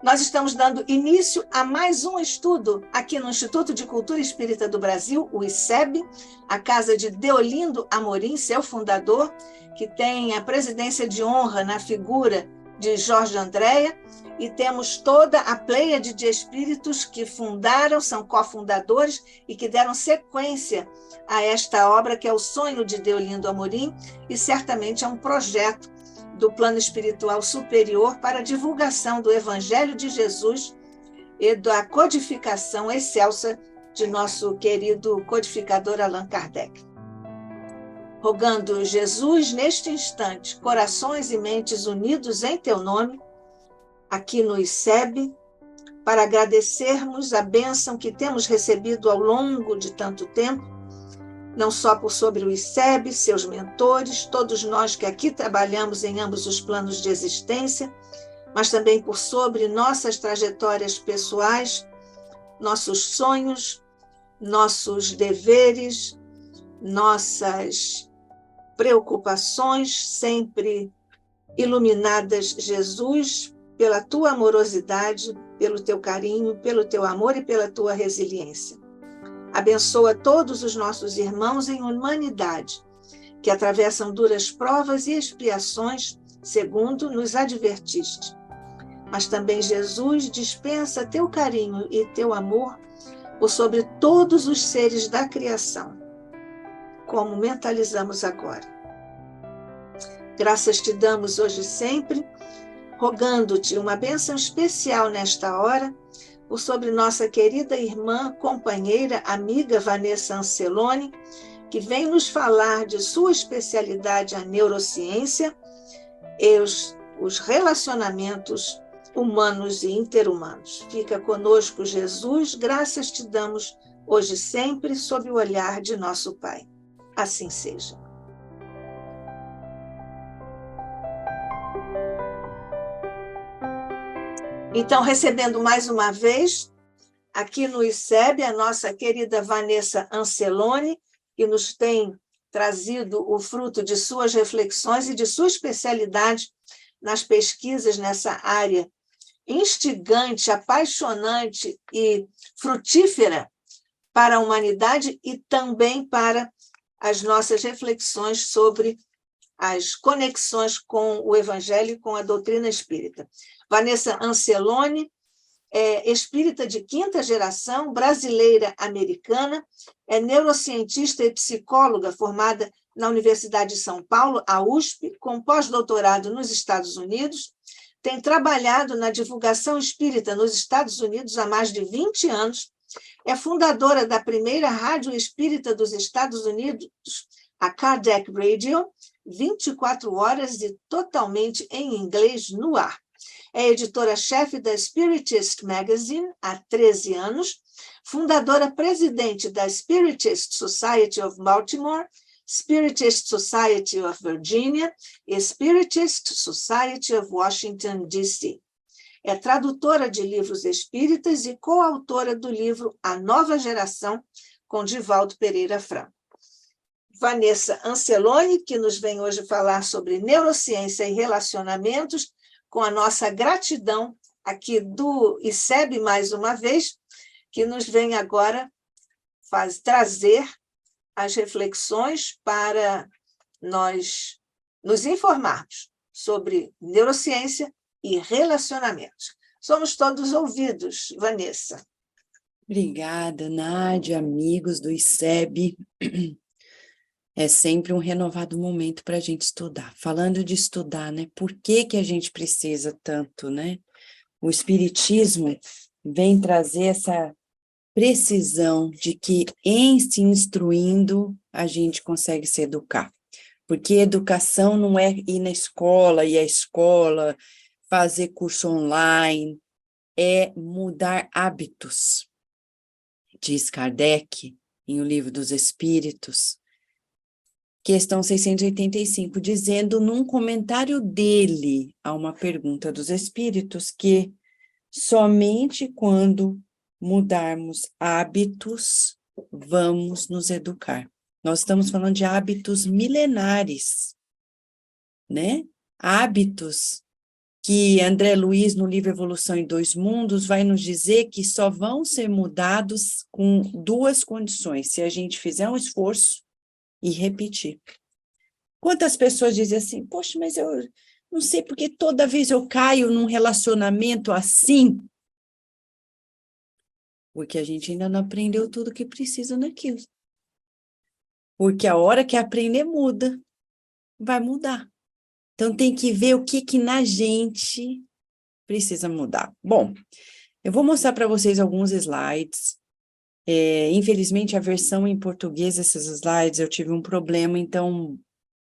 Nós estamos dando início a mais um estudo aqui no Instituto de Cultura Espírita do Brasil, o ICEB, a casa de Deolindo Amorim, seu fundador, que tem a presidência de honra na figura de Jorge Andréa, e temos toda a pleiade de espíritos que fundaram, são cofundadores e que deram sequência a esta obra, que é o sonho de Deolindo Amorim, e certamente é um projeto do plano espiritual superior para a divulgação do Evangelho de Jesus e da codificação excelsa de nosso querido codificador Allan Kardec. Rogando Jesus, neste instante, corações e mentes unidos em teu nome, aqui no ICEB, para agradecermos a bênção que temos recebido ao longo de tanto tempo, não só por sobre o ICEB, seus mentores, todos nós que aqui trabalhamos em ambos os planos de existência, mas também por sobre nossas trajetórias pessoais, nossos sonhos, nossos deveres, nossas preocupações, sempre iluminadas, Jesus, pela tua amorosidade, pelo teu carinho, pelo teu amor e pela tua resiliência. Abençoa todos os nossos irmãos em humanidade, que atravessam duras provas e expiações, segundo nos advertiste. Mas também, Jesus, dispensa teu carinho e teu amor por sobre todos os seres da criação, como mentalizamos agora. Graças te damos hoje e sempre, rogando-te uma bênção especial nesta hora, por sobre nossa querida irmã, companheira, amiga Vanessa Anceloni, que vem nos falar de sua especialidade, a neurociência e os relacionamentos humanos e interhumanos. Fica conosco, Jesus, graças te damos hoje e sempre, sob o olhar de nosso Pai. Assim seja. Então, recebendo mais uma vez, aqui no ICEB, a nossa querida Vanessa Anceloni, que nos tem trazido o fruto de suas reflexões e de sua especialidade nas pesquisas nessa área instigante, apaixonante e frutífera para a humanidade e também para as nossas reflexões sobre as conexões com o Evangelho e com a doutrina espírita. Vanessa Anceloni é espírita de quinta geração, brasileira-americana, é neurocientista e psicóloga formada na Universidade de São Paulo, a USP, com pós-doutorado nos Estados Unidos, tem trabalhado na divulgação espírita nos Estados Unidos há mais de 20 anos, é fundadora da primeira rádio espírita dos Estados Unidos, a Kardec Radio, 24 horas e totalmente em inglês no ar. É editora-chefe da Spiritist Magazine há 13 anos, fundadora-presidente da Spiritist Society of Baltimore, Spiritist Society of Virginia e Spiritist Society of Washington, D.C. É tradutora de livros espíritas e coautora do livro A Nova Geração, com Divaldo Pereira Franco. Vanessa Anceloni, que nos vem hoje falar sobre neurociência e relacionamentos, com a nossa gratidão aqui do ICEB, mais uma vez, que nos vem agora trazer as reflexões para nós nos informarmos sobre neurociência e relacionamentos. Somos todos ouvidos, Vanessa. Obrigada, Nádia, amigos do ICEB. É sempre um renovado momento para a gente estudar. Falando de estudar, né? Por que que a gente precisa tanto, né? O Espiritismo vem trazer essa precisão de que em se instruindo a gente consegue se educar. Porque educação não é ir na escola, ir à escola, fazer curso online, é mudar hábitos. Diz Kardec, em O Livro dos Espíritos, questão 685, dizendo num comentário dele a uma pergunta dos espíritos que somente quando mudarmos hábitos vamos nos educar. Nós estamos falando de hábitos milenares, né? Hábitos que André Luiz, no livro Evolução em Dois Mundos, vai nos dizer que só vão ser mudados com duas condições, se a gente fizer um esforço e repetir. Quantas pessoas dizem assim, poxa, mas eu não sei porque toda vez eu caio num relacionamento assim, porque a gente ainda não aprendeu tudo que precisa naquilo. Porque a hora que aprender muda, vai mudar. Então tem que ver o que na gente precisa mudar. Bom, eu vou mostrar para vocês alguns slides. Infelizmente, a versão em português desses slides, eu tive um problema, então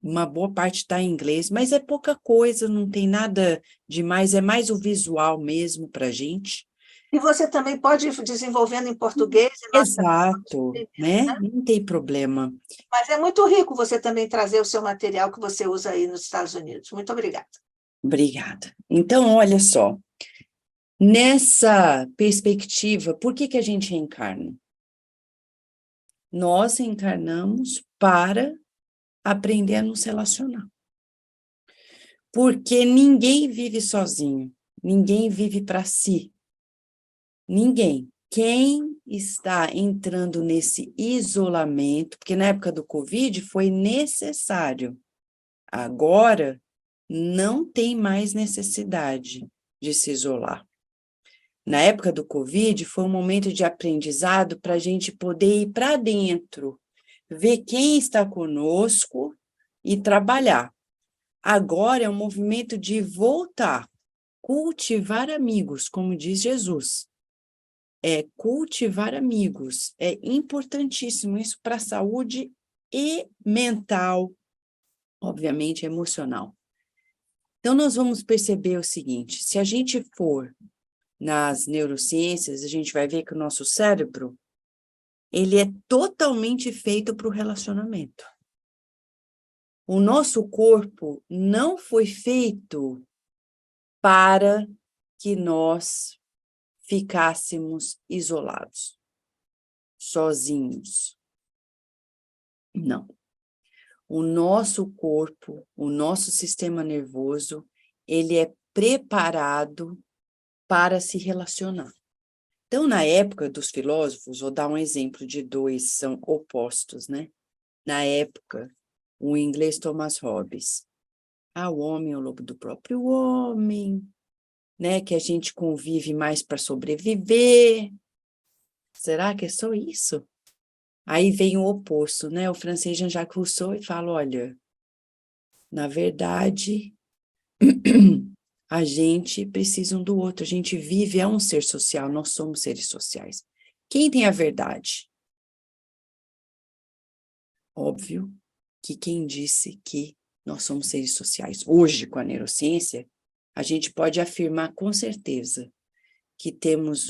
uma boa parte está em inglês, mas é pouca coisa, não tem nada demais, é mais o visual mesmo para a gente. E você também pode ir desenvolvendo em português. Exato, né? Não tem problema. Mas é muito rico você também trazer o seu material que você usa aí nos Estados Unidos. Muito obrigada. Obrigada. Então, olha só, nessa perspectiva, por que a gente reencarna? Nós reencarnamos para aprender a nos relacionar. Porque ninguém vive sozinho, ninguém vive para si. Ninguém. Quem está entrando nesse isolamento, porque na época do Covid foi necessário, agora não tem mais necessidade de se isolar. Na época do Covid foi um momento de aprendizado para a gente poder ir para dentro, ver quem está conosco e trabalhar. Agora é um movimento de voltar, cultivar amigos, como diz Jesus. Cultivar amigos, é importantíssimo isso para a saúde e mental, obviamente emocional. Então, nós vamos perceber o seguinte, se a gente for nas neurociências, a gente vai ver que o nosso cérebro, ele é totalmente feito para o relacionamento. O nosso corpo não foi feito para que nós ficássemos isolados, sozinhos. Não. O nosso corpo, o nosso sistema nervoso, ele é preparado para se relacionar. Então, na época dos filósofos, vou dar um exemplo de dois, são opostos, né? Na época, o inglês Thomas Hobbes. O homem é o lobo do próprio homem, né? Que a gente convive mais para sobreviver. Será que é só isso? Aí vem o oposto, né? O francês Jean-Jacques Rousseau e fala, olha, na verdade, a gente precisa um do outro, a gente vive, é um ser social, nós somos seres sociais. Quem tem a verdade? Óbvio que quem disse que nós somos seres sociais. Hoje, com a neurociência, a gente pode afirmar com certeza que temos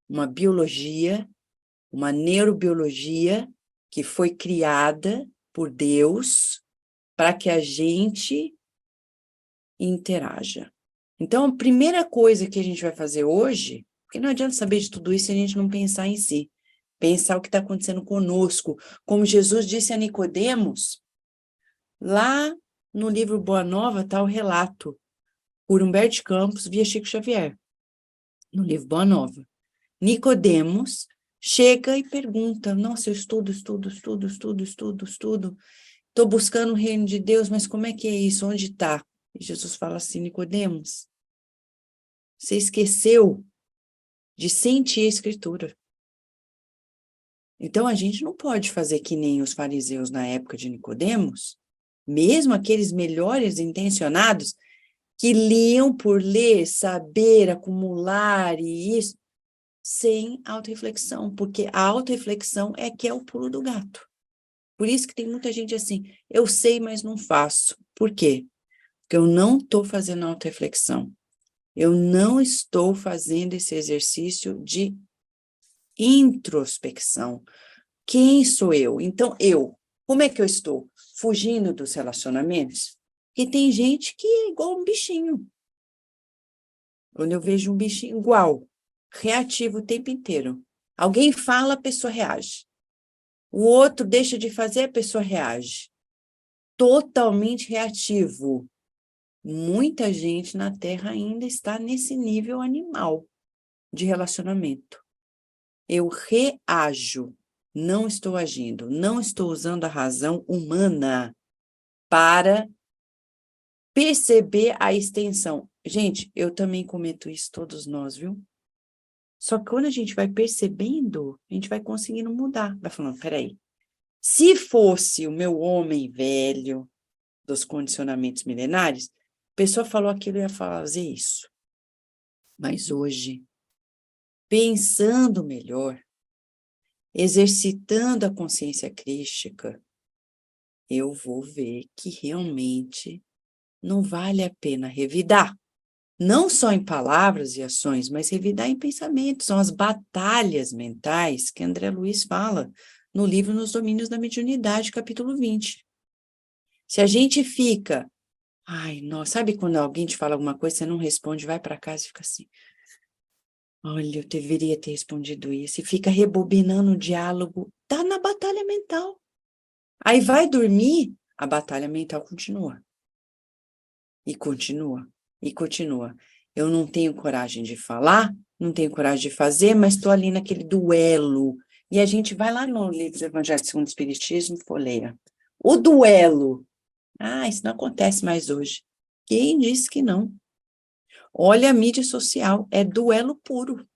uma biologia, uma neurobiologia que foi criada por Deus para que a gente interaja. Então, a primeira coisa que a gente vai fazer hoje, porque não adianta saber de tudo isso se a gente não pensar em si, pensar o que está acontecendo conosco, como Jesus disse a Nicodemos, lá no livro Boa Nova está o relato, por Humberto de Campos via Chico Xavier, no livro Boa Nova. Nicodemos chega e pergunta, nossa, eu estudo, estou buscando o reino de Deus, mas como é que é isso? Onde está? E Jesus fala assim, Nicodemos, você esqueceu de sentir a Escritura. Então, a gente não pode fazer que nem os fariseus na época de Nicodemos, mesmo aqueles melhores intencionados, que liam por ler, saber, acumular e isso, sem autorreflexão, porque a autorreflexão é que é o pulo do gato. Por isso que tem muita gente assim, eu sei, mas não faço. Por quê? Porque eu não estou fazendo autorreflexão. Eu não estou fazendo esse exercício de introspecção. Quem sou eu? Então, como é que eu estou? Fugindo dos relacionamentos? Porque tem gente que é igual um bichinho. Quando eu vejo um bichinho igual, reativo o tempo inteiro. Alguém fala, a pessoa reage. O outro deixa de fazer, a pessoa reage. Totalmente reativo. Muita gente na Terra ainda está nesse nível animal de relacionamento. Eu reajo, não estou agindo, não estou usando a razão humana para perceber a extensão. Gente, eu também cometo isso, todos nós, viu? Só que quando a gente vai percebendo, a gente vai conseguindo mudar. Vai falando, peraí, se fosse o meu homem velho dos condicionamentos milenares, a pessoa falou aquilo e ia fazer isso. Mas hoje, pensando melhor, exercitando a consciência crística, eu vou ver que realmente não vale a pena revidar. Não só em palavras e ações, mas revidar em pensamentos. São as batalhas mentais que André Luiz fala no livro Nos Domínios da Mediunidade, capítulo 20. Se a gente fica, ai, nossa, sabe quando alguém te fala alguma coisa, você não responde, vai para casa e fica assim, olha, eu deveria ter respondido isso, e fica rebobinando o diálogo, tá na batalha mental. Aí vai dormir, a batalha mental continua. E continua, e continua. Eu não tenho coragem de falar, não tenho coragem de fazer, mas estou ali naquele duelo. E a gente vai lá no livro do Evangelho segundo o Espiritismo, folheia. O duelo. Ah, isso não acontece mais hoje. Quem disse que não? Olha a mídia social, é duelo puro.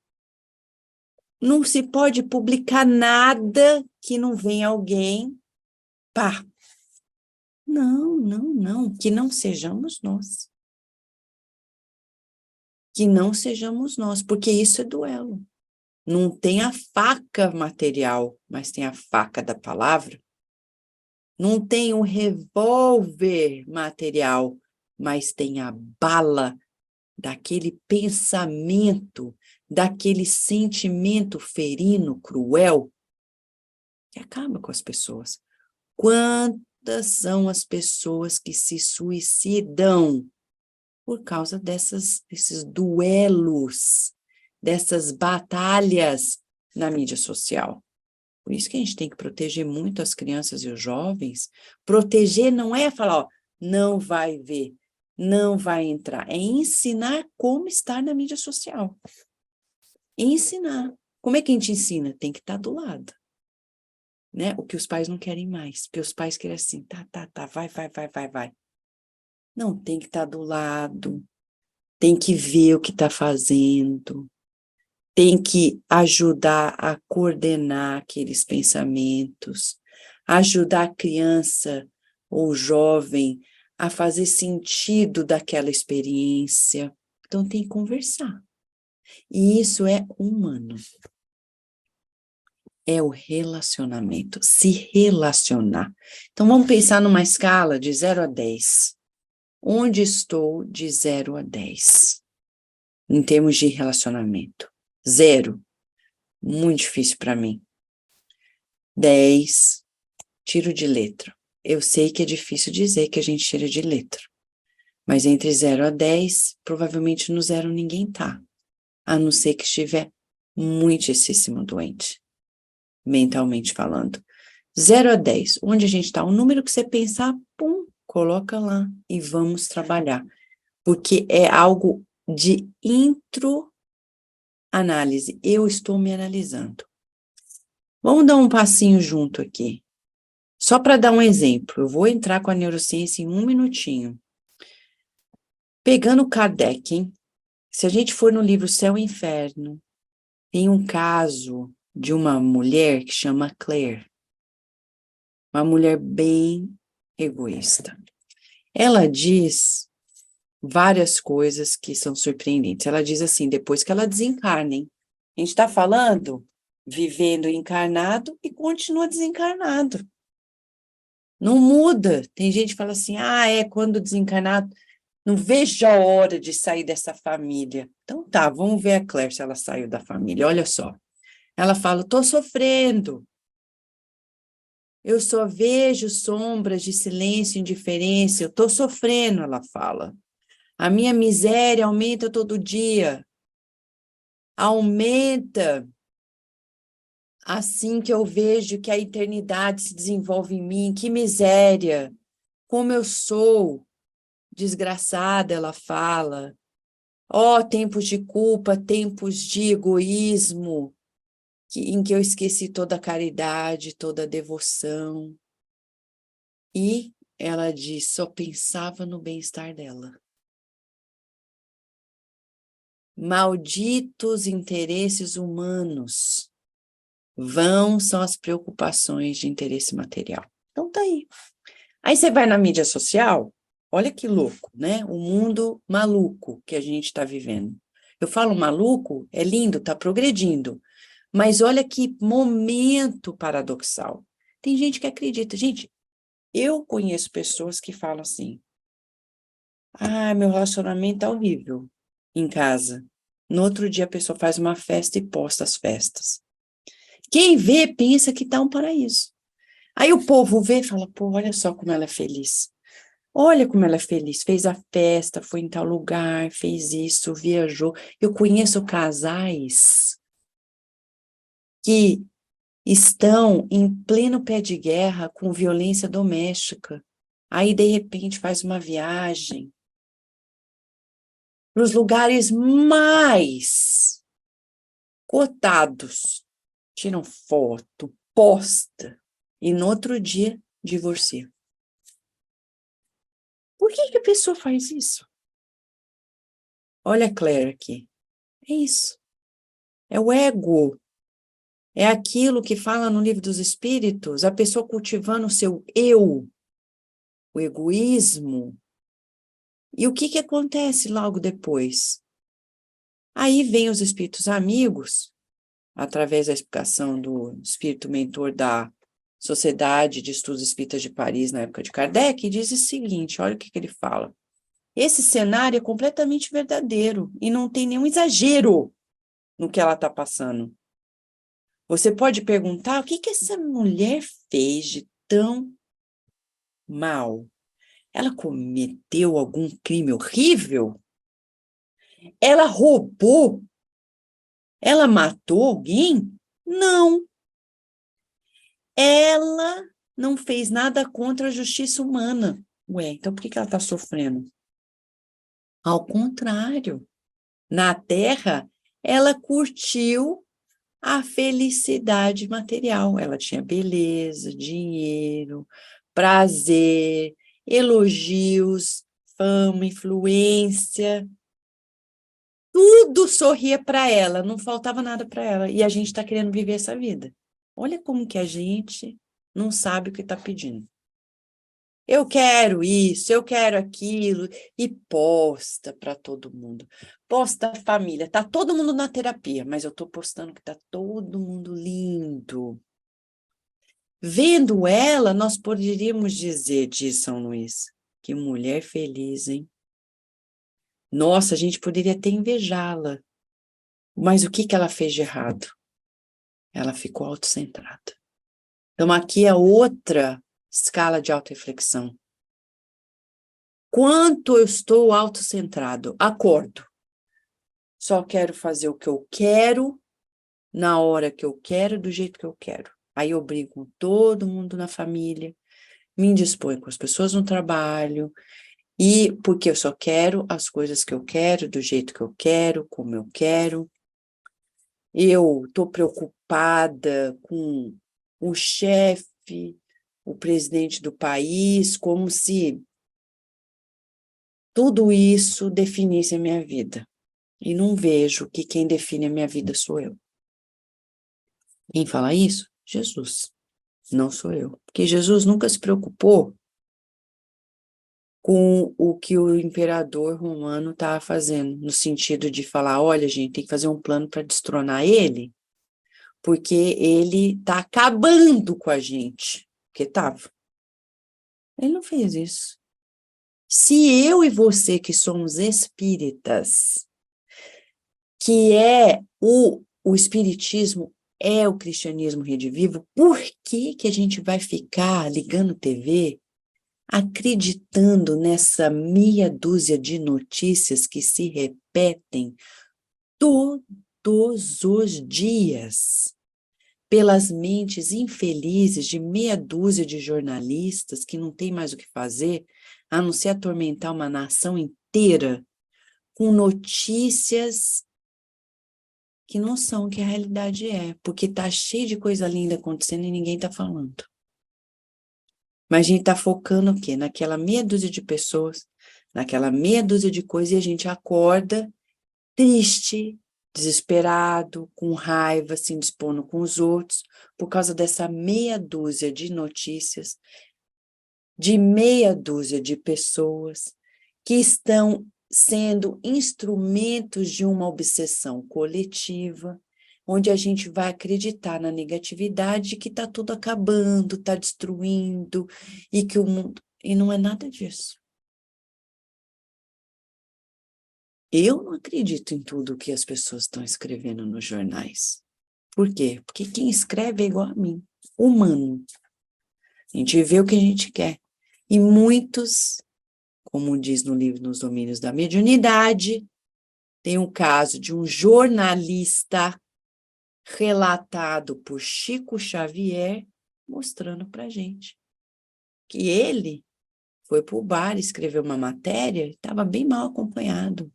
Não se pode publicar nada que não venha alguém, pá. Não, não, não, que não sejamos nós. Que não sejamos nós, porque isso é duelo. Não tem a faca material, mas tem a faca da palavra. Não tem o revólver material, mas tem a bala daquele pensamento, daquele sentimento ferino, cruel, que acaba com as pessoas. Quantas são as pessoas que se suicidam por causa desses duelos, dessas batalhas na mídia social? Por isso que a gente tem que proteger muito as crianças e os jovens. Proteger não é falar, ó, não vai ver, não vai entrar. É ensinar como estar na mídia social. Ensinar. Como é que a gente ensina? Tem que estar do lado. Né? O que os pais não querem mais. Porque os pais querem assim, tá, vai. Não, tem que estar do lado. Tem que ver o que está fazendo. Tem que ajudar a coordenar aqueles pensamentos, ajudar a criança ou jovem a fazer sentido daquela experiência. Então, tem que conversar. E isso é humano. É o relacionamento, se relacionar. Então, vamos pensar numa escala de 0 a 10. Onde estou de 0 a 10? Em termos de relacionamento. 0. Muito difícil para mim. 10, tiro de letra. Eu sei que é difícil dizer que a gente tira de letra. Mas entre 0 a 10, provavelmente no 0 ninguém tá. A não ser que estiver muitíssimo doente, mentalmente falando. 0 a 10, onde a gente está? O número que você pensar, pum, coloca lá e vamos trabalhar. Porque é algo de introanálise. Eu estou me analisando. Vamos dar um passinho junto aqui. Só para dar um exemplo, eu vou entrar com a neurociência em 1 minutinho. Pegando Kardec, hein? Se a gente for no livro Céu e Inferno, tem um caso de uma mulher que chama Claire. Uma mulher bem egoísta. Ela diz várias coisas que são surpreendentes. Ela diz assim, depois que ela desencarna, hein? A gente está falando, vivendo encarnado e continua desencarnado. Não muda. Tem gente que fala assim, quando desencarnado, não vejo a hora de sair dessa família. Então tá, vamos ver a Claire se ela saiu da família. Olha só. Ela fala, estou sofrendo. Eu só vejo sombras de silêncio e indiferença. Eu estou sofrendo, ela fala. A minha miséria aumenta todo dia. Aumenta assim que eu vejo que a eternidade se desenvolve em mim. Que miséria! Como eu sou desgraçada, ela fala. Ó, tempos de culpa, tempos de egoísmo, em que eu esqueci toda a caridade, toda a devoção. E ela diz, só pensava no bem-estar dela. Malditos interesses humanos. Vão são as preocupações de interesse material. Então tá aí. Aí você vai na mídia social, olha que louco, né? O mundo maluco que a gente está vivendo. Eu falo maluco, é lindo, está progredindo. Mas olha que momento paradoxal. Tem gente que acredita. Gente, eu conheço pessoas que falam assim, ah, meu relacionamento é horrível em casa. No outro dia a pessoa faz uma festa e posta as festas. Quem vê pensa que está um paraíso. Aí o povo vê e fala, pô, olha só como ela é feliz. Olha como ela é feliz, fez a festa, foi em tal lugar, fez isso, viajou. Eu conheço casais que estão em pleno pé de guerra com violência doméstica. Aí, de repente, faz uma viagem para os lugares mais cotados. Tiram foto, posta, e no outro dia, divorcia. Por que a pessoa faz isso? Olha a Claire aqui. É isso. É o ego. É aquilo que fala no Livro dos Espíritos, a pessoa cultivando o seu eu, o egoísmo. E o que acontece logo depois? Aí vem os espíritos amigos, através da explicação do espírito mentor da Sociedade de Estudos Espíritas de Paris, na época de Kardec, e diz o seguinte, olha o que ele fala. Esse cenário é completamente verdadeiro e não tem nenhum exagero no que ela está passando. Você pode perguntar o que essa mulher fez de tão mal? Ela cometeu algum crime horrível? Ela roubou? Ela matou alguém? Não. Ela não fez nada contra a justiça humana. Ué, então por que ela está sofrendo? Ao contrário, na Terra, ela curtiu a felicidade material. Ela tinha beleza, dinheiro, prazer, elogios, fama, influência. Tudo sorria para ela, não faltava nada para ela. E a gente está querendo viver essa vida. Olha como que a gente não sabe o que está pedindo. Eu quero isso, eu quero aquilo, e posta para todo mundo. Posta a família, tá todo mundo na terapia, mas eu tô postando que tá todo mundo lindo. Vendo ela, nós poderíamos dizer, diz São Luís, que mulher feliz, hein? Nossa, a gente poderia até invejá-la. Mas o que ela fez de errado? Ela ficou autocentrada. Então aqui é outra escala de autorreflexão. Quanto eu estou autocentrado? Acordo. Só quero fazer o que eu quero, na hora que eu quero, do jeito que eu quero. Aí eu brigo com todo mundo na família, me indisponho com as pessoas no trabalho, e porque eu só quero as coisas que eu quero, do jeito que eu quero, como eu quero. Eu estou preocupada com o chefe, o presidente do país, como se tudo isso definisse a minha vida. E não vejo que quem define a minha vida sou eu. Quem fala isso? Jesus. Não sou eu. Porque Jesus nunca se preocupou com o que o imperador romano estava fazendo, no sentido de falar, olha, gente, tem que fazer um plano para destronar ele, porque ele está acabando com a gente. Porque estava. Ele não fez isso. Se eu e você, que somos espíritas, que é o espiritismo, é o cristianismo redivivo, por que a gente vai ficar ligando TV, acreditando nessa meia dúzia de notícias que se repetem todos os dias? pelas mentes infelizes de meia dúzia de jornalistas que não tem mais o que fazer, a não ser atormentar uma nação inteira com notícias que não são o que a realidade é, porque está cheio de coisa linda acontecendo e ninguém está falando. Mas a gente está focando o quê? Naquela meia dúzia de pessoas, naquela meia dúzia de coisas, e a gente acorda triste, desesperado, com raiva, se indispondo com os outros, por causa dessa meia dúzia de notícias, de meia dúzia de pessoas que estão sendo instrumentos de uma obsessão coletiva, onde a gente vai acreditar na negatividade de que está tudo acabando, está destruindo, e que o mundo... E não é nada disso. Eu não acredito em tudo que as pessoas estão escrevendo nos jornais. Por quê? Porque quem escreve é igual a mim, humano. A gente vê o que a gente quer. E muitos, como diz no livro Nos Domínios da Mediunidade, tem um caso de um jornalista relatado por Chico Xavier, mostrando para gente que ele foi para o bar, escreveu uma matéria, estava bem mal acompanhado.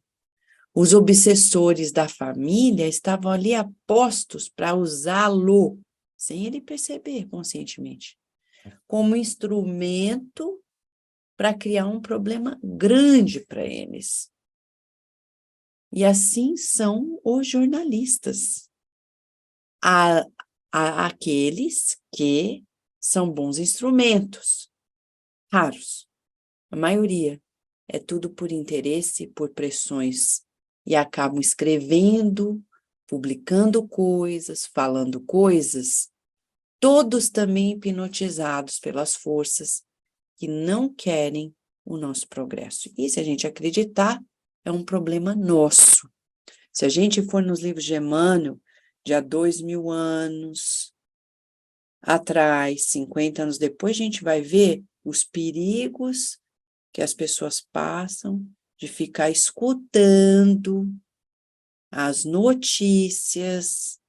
Os obsessores da família estavam ali apostos para usá-lo, sem ele perceber conscientemente, como instrumento para criar um problema grande para eles. E assim são os jornalistas. Aqueles que são bons instrumentos, raros. A maioria é tudo por interesse, por pressões, e acabam escrevendo, publicando coisas, falando coisas, todos também hipnotizados pelas forças que não querem o nosso progresso. E se a gente acreditar, é um problema nosso. Se a gente for nos livros de Emmanuel, de há 2000 anos atrás, 50 anos depois, a gente vai ver os perigos que as pessoas passam de ficar escutando as notícias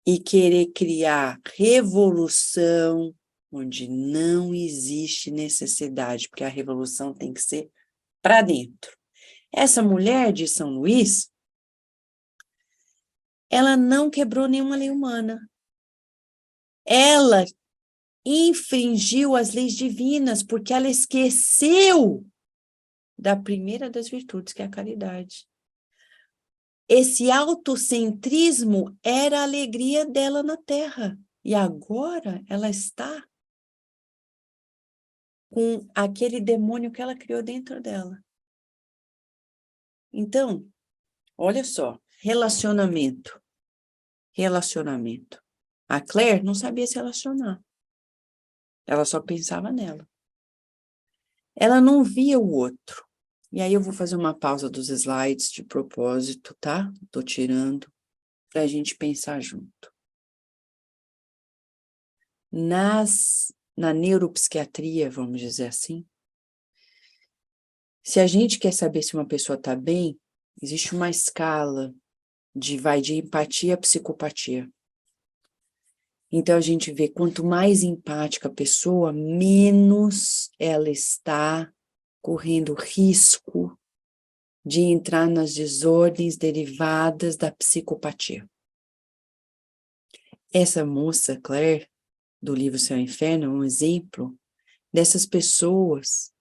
e querer criar revolução onde não existe necessidade, porque a revolução tem que ser para dentro. Essa mulher de São Luís, ela não quebrou nenhuma lei humana. Ela infringiu as leis divinas, porque ela esqueceu da primeira das virtudes, que é a caridade. Esse autocentrismo era a alegria dela na Terra. E agora ela está com aquele demônio que ela criou dentro dela. Então, olha só, relacionamento. A Claire não sabia se relacionar. Ela só pensava nela. Ela não via o outro. E aí eu vou fazer uma pausa dos slides de propósito, tá? Tô tirando para a gente pensar junto. Na neuropsiquiatria, vamos dizer assim, se a gente quer saber se uma pessoa está bem, existe uma escala de empatia a psicopatia. Então a gente vê quanto mais empática a pessoa, menos ela está correndo risco de entrar nas desordens derivadas da psicopatia. Essa moça, Claire, do livro Céu e Inferno, é um exemplo dessas pessoas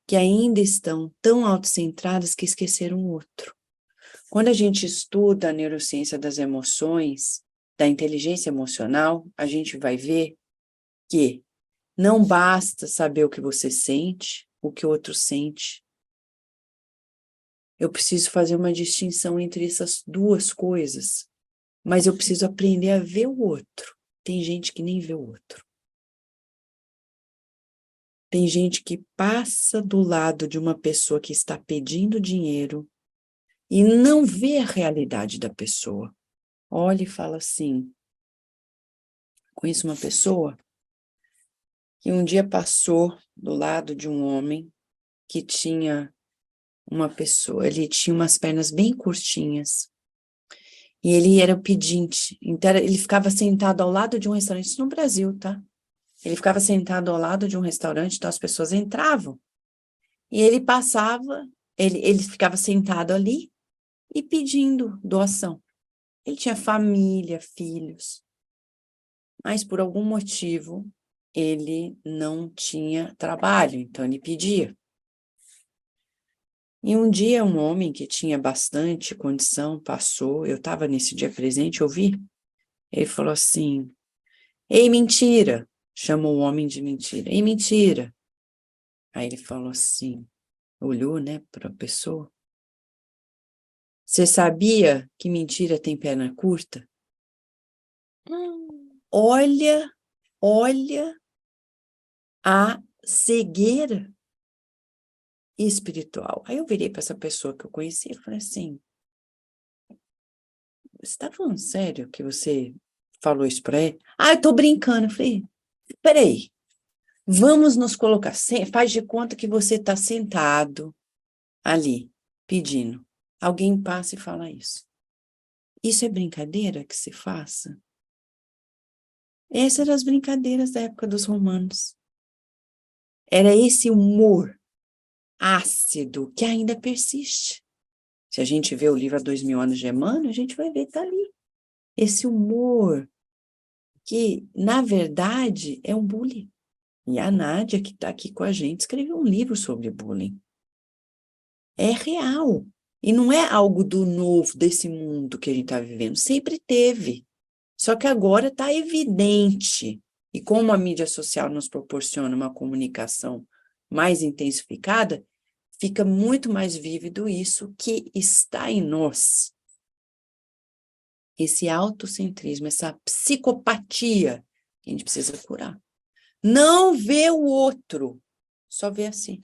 que ainda estão tão autocentradas que esqueceram o outro. Quando a gente estuda a neurociência das emoções, da inteligência emocional, a gente vai ver que não basta saber o que você sente, o que o outro sente. Eu preciso fazer uma distinção entre essas duas coisas, mas eu preciso aprender a ver o outro. Tem gente que nem vê o outro. Tem gente que passa do lado de uma pessoa que está pedindo dinheiro e não vê a realidade da pessoa. Olha e fala assim, conheço uma pessoa que um dia passou do lado de um homem que tinha uma pessoa, ele tinha umas pernas bem curtinhas E ele era o pedinte. Então, ele ficava sentado ao lado de um restaurante, isso no Brasil, tá? Ele ficava sentado ao lado de um restaurante, então as pessoas entravam. E ele passava, ele ficava sentado ali e pedindo doação. Ele tinha família, filhos, mas por algum motivo ele não tinha trabalho, então ele pedia. E um dia um homem que tinha bastante condição passou, eu estava nesse dia presente, eu vi, ele falou assim, ei, mentira, chamou o homem de mentira, ei, mentira. Aí ele falou assim, olhou, né, para a pessoa, você sabia que mentira tem perna curta? Olha a cegueira espiritual. Aí eu virei para essa pessoa que eu conhecia e falei assim, você está falando sério que você falou isso para ele? Ah, eu tô brincando. Eu falei, peraí, vamos nos colocar, faz de conta que você está sentado ali, pedindo. Alguém passa e fala isso. Isso é brincadeira que se faça? Essas eram as brincadeiras da época dos romanos. Era esse humor ácido que ainda persiste. Se a gente vê o livro Há 2000 anos de Emmanuel, a gente vai ver que tá ali. Esse humor que, na verdade, é um bullying. E a Nádia, que está aqui com a gente, escreveu um livro sobre bullying. É real. E não é algo do novo, desse mundo que a gente está vivendo. Sempre teve. Só que agora está evidente. E como a mídia social nos proporciona uma comunicação mais intensificada, fica muito mais vívido isso que está em nós. Esse autocentrismo, essa psicopatia que a gente precisa curar. Não vê o outro, só vê assim.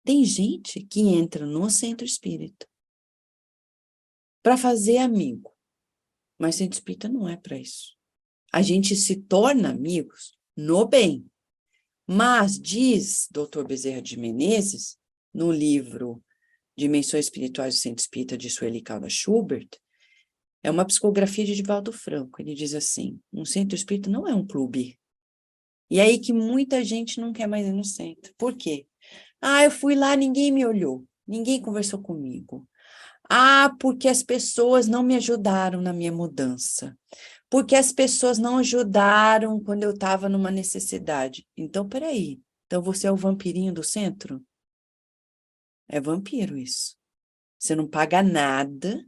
Tem gente que entra no centro espírita para fazer amigo, mas centro espírita não é para isso. A gente se torna amigos no bem. Mas diz Dr. Bezerra de Menezes, no livro Dimensões Espirituais do Centro Espírita, de Sueli Caldas Schubert, é uma psicografia de Divaldo Franco. Ele diz assim, um centro espírita não é um clube. E aí que muita gente não quer mais ir no centro. Por quê? Ah, eu fui lá, ninguém me olhou, ninguém conversou comigo. Ah, porque as pessoas não me ajudaram na minha mudança. Porque as pessoas não ajudaram quando eu estava numa necessidade. Então, peraí. Então, você é o vampirinho do centro? É vampiro isso. Você não paga nada.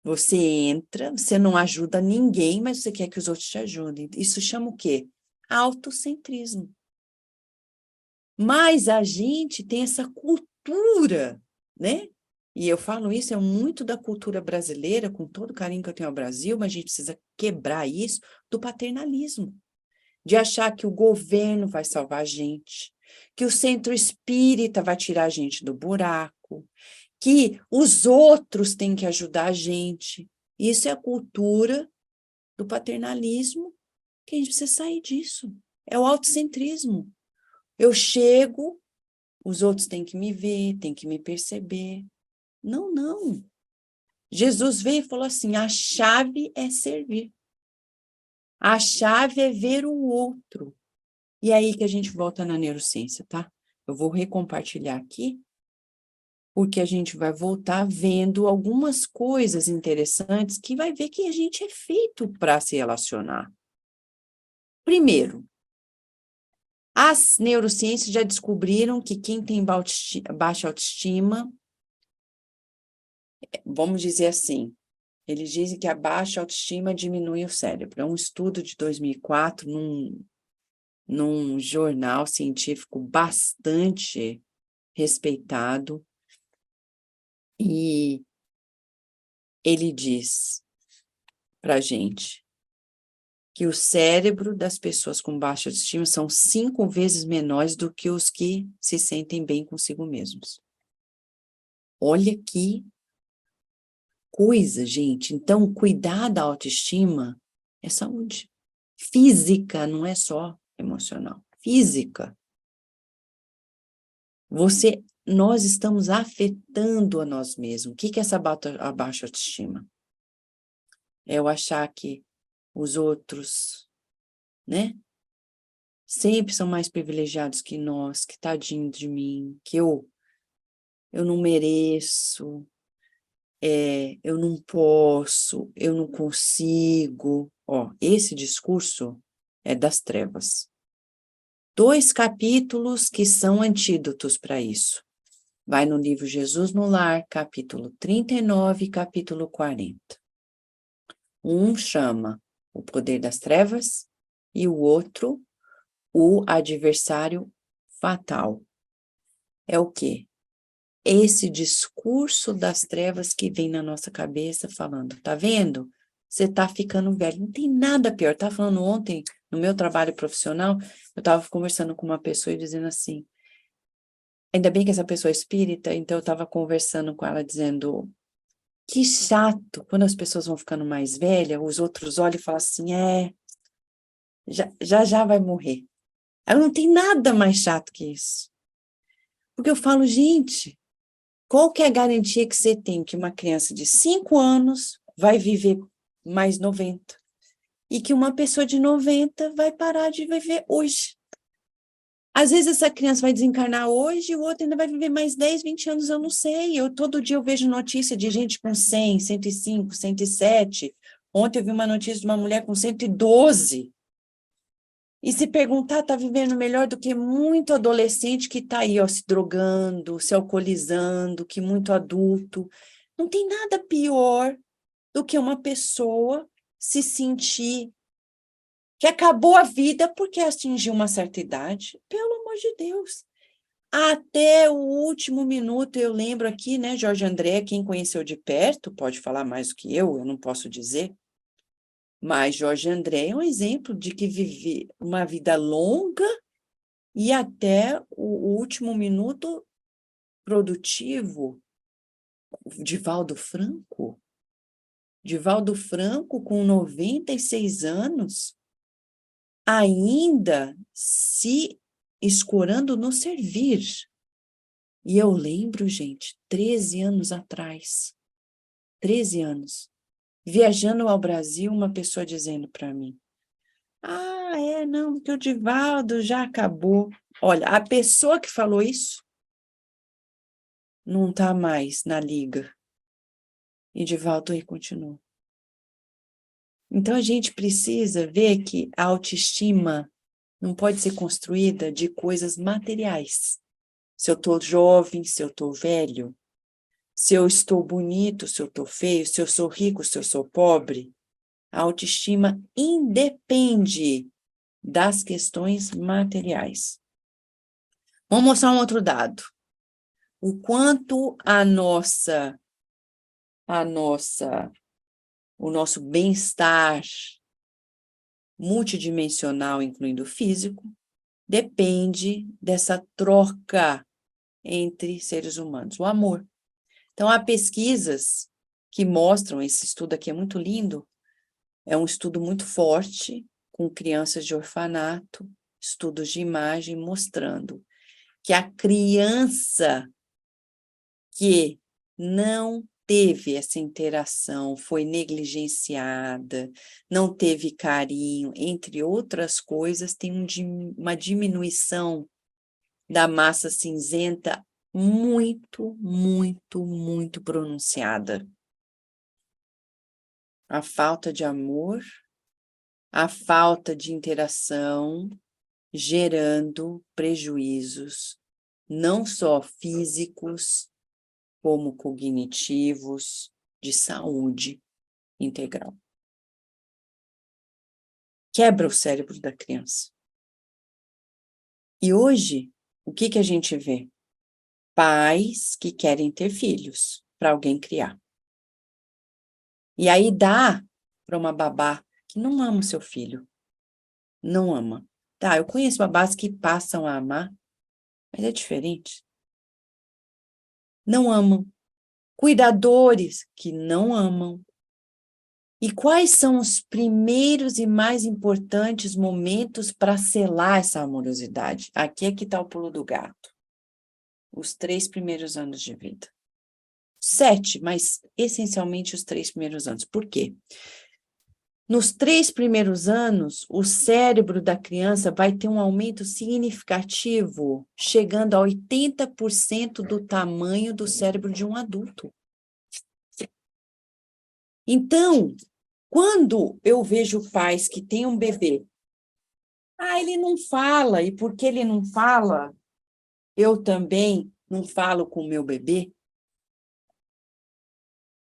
Você entra, você não ajuda ninguém, mas você quer que os outros te ajudem. Isso chama o quê? Autocentrismo. Mas a gente tem essa cultura, né? E eu falo isso, é muito da cultura brasileira, com todo o carinho que eu tenho ao Brasil, mas a gente precisa quebrar isso do paternalismo, de achar que o governo vai salvar a gente, que o centro espírita vai tirar a gente do buraco, que os outros têm que ajudar a gente. Isso é a cultura do paternalismo, que a gente precisa sair disso. É o autocentrismo. Eu chego, os outros têm que me ver, têm que me perceber. Não, não. Jesus veio e falou assim, a chave é servir. A chave é ver o outro. E aí que a gente volta na neurociência, tá? Eu vou recompartilhar aqui, porque a gente vai voltar vendo algumas coisas interessantes que vai ver que a gente é feito para se relacionar. Primeiro, as neurociências já descobriram que quem tem baixa autoestima, vamos dizer assim, eles dizem que a baixa autoestima diminui o cérebro. É um estudo de 2004, num jornal científico bastante respeitado, e ele diz para a gente que o cérebro das pessoas com baixa autoestima são 5 vezes menores do que os que se sentem bem consigo mesmos. Olha que coisa, gente. Então, cuidar da autoestima é saúde. Física, não é só emocional. Física. Você nós estamos afetando a nós mesmos. O que é essa baixa autoestima? É eu achar que os outros, né, sempre são mais privilegiados que nós, que tadinho de mim, que eu não mereço, eu não posso, eu não consigo. Ó, esse discurso é das trevas. 2 capítulos que são antídotos para isso. Vai no livro Jesus no Lar, capítulo 39 e capítulo 40. Um chama o poder das trevas e o outro, o adversário fatal. É o quê? Esse discurso das trevas que vem na nossa cabeça falando, tá vendo? Você tá ficando velho. Não tem nada pior. Eu tava falando ontem, no meu trabalho profissional, eu tava conversando com uma pessoa e dizendo assim, ainda bem que essa pessoa é espírita, então eu tava conversando com ela dizendo, que chato, quando as pessoas vão ficando mais velhas, os outros olham e falam assim, já vai morrer. Aí não tem nada mais chato que isso. Porque eu falo, gente, qual que é a garantia que você tem que uma criança de 5 anos vai viver mais 90? E que uma pessoa de 90 vai parar de viver hoje? Às vezes essa criança vai desencarnar hoje e o outro ainda vai viver mais 10, 20 anos, eu não sei. Todo dia eu vejo notícia de gente com 100, 105, 107. Ontem eu vi uma notícia de uma mulher com 112. E se perguntar, está vivendo melhor do que muito adolescente que está aí, ó, se drogando, se alcoolizando, que muito adulto. Não tem nada pior do que uma pessoa se sentir que acabou a vida porque atingiu uma certa idade. Pelo amor de Deus. Até o último minuto, eu lembro aqui, né, Jorge André, quem conheceu de perto, pode falar mais do que eu não posso dizer, mas Jorge André é um exemplo de que vive uma vida longa e até o último minuto produtivo. Divaldo Franco? Divaldo Franco, com 96 anos, ainda se escorando no servir. E eu lembro, gente, 13 anos atrás, 13 anos, viajando ao Brasil, uma pessoa dizendo para mim, não, porque o Divaldo já acabou. Olha, a pessoa que falou isso não está mais na liga. E Divaldo aí continua. Então, a gente precisa ver que a autoestima não pode ser construída de coisas materiais. Se eu estou jovem, se eu estou velho, se eu estou bonito, se eu estou feio, se eu sou rico, se eu sou pobre. A autoestima independe das questões materiais. Vamos mostrar um outro dado. O quanto o nosso bem-estar multidimensional, incluindo o físico, depende dessa troca entre seres humanos, o amor. Então, há pesquisas que mostram, esse estudo aqui é muito lindo, é um estudo muito forte, com crianças de orfanato, estudos de imagem mostrando que a criança que não teve essa interação, foi negligenciada, não teve carinho, entre outras coisas, tem uma diminuição da massa cinzenta muito, muito, muito pronunciada. A falta de amor, a falta de interação, gerando prejuízos, não só físicos, como cognitivos, de saúde integral. Quebra o cérebro da criança. E hoje, o que a gente vê? Pais que querem ter filhos para alguém criar. E aí dá para uma babá que não ama o seu filho. Não ama. Tá, eu conheço babás que passam a amar, mas é diferente. Não amam. Cuidadores que não amam. E quais são os primeiros e mais importantes momentos para selar essa amorosidade? Aqui é que está o pulo do gato. os 3 primeiros anos de vida. 7, mas essencialmente os 3 primeiros anos. Por quê? Nos 3 primeiros anos, o cérebro da criança vai ter um aumento significativo, chegando a 80% do tamanho do cérebro de um adulto. Então, quando eu vejo pais que têm um bebê, ele não fala, e porque ele não fala, eu também não falo com o meu bebê.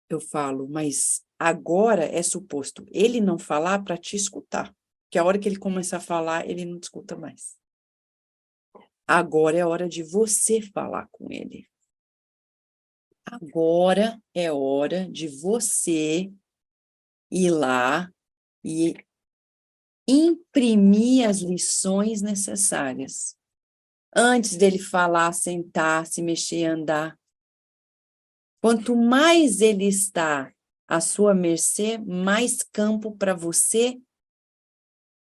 Eu falo, mas agora é suposto ele não falar para te escutar, que a hora que ele começar a falar, ele não te escuta mais. Agora é hora de você falar com ele. Agora é hora de você ir lá e imprimir as lições necessárias. Antes dele falar, sentar, se mexer, andar. Quanto mais ele está à sua mercê, mais campo para você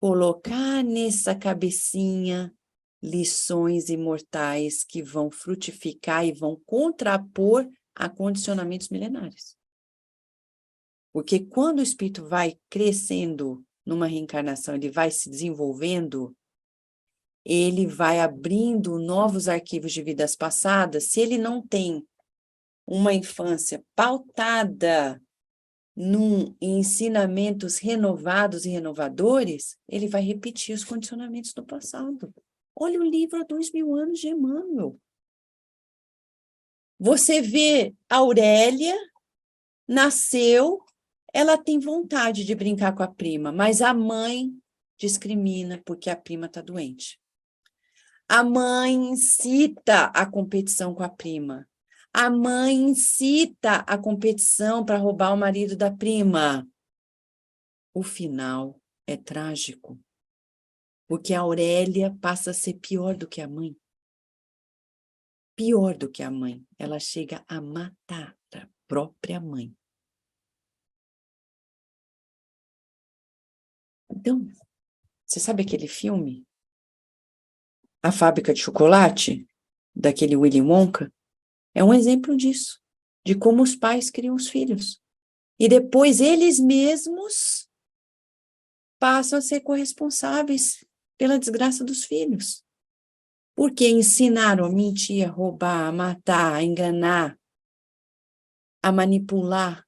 colocar nessa cabecinha lições imortais que vão frutificar e vão contrapor a condicionamentos milenares. Porque quando o espírito vai crescendo numa reencarnação, ele vai se desenvolvendo, ele vai abrindo novos arquivos de vidas passadas. Se ele não tem uma infância pautada em ensinamentos renovados e renovadores, ele vai repetir os condicionamentos do passado. Olha o livro há 2000 anos de Emmanuel. Você vê a Aurélia, nasceu, ela tem vontade de brincar com a prima, mas a mãe discrimina porque a prima está doente. A mãe incita a competição com a prima. A mãe incita a competição para roubar o marido da prima. O final é trágico, porque a Aurélia passa a ser pior do que a mãe. Pior do que a mãe. Ela chega a matar a própria mãe. Então, você sabe aquele filme? A Fábrica de Chocolate, daquele Willy Wonka? É um exemplo disso, de como os pais criam os filhos. E depois eles mesmos passam a ser corresponsáveis pela desgraça dos filhos. Porque ensinaram a mentir, a roubar, a matar, a enganar, a manipular.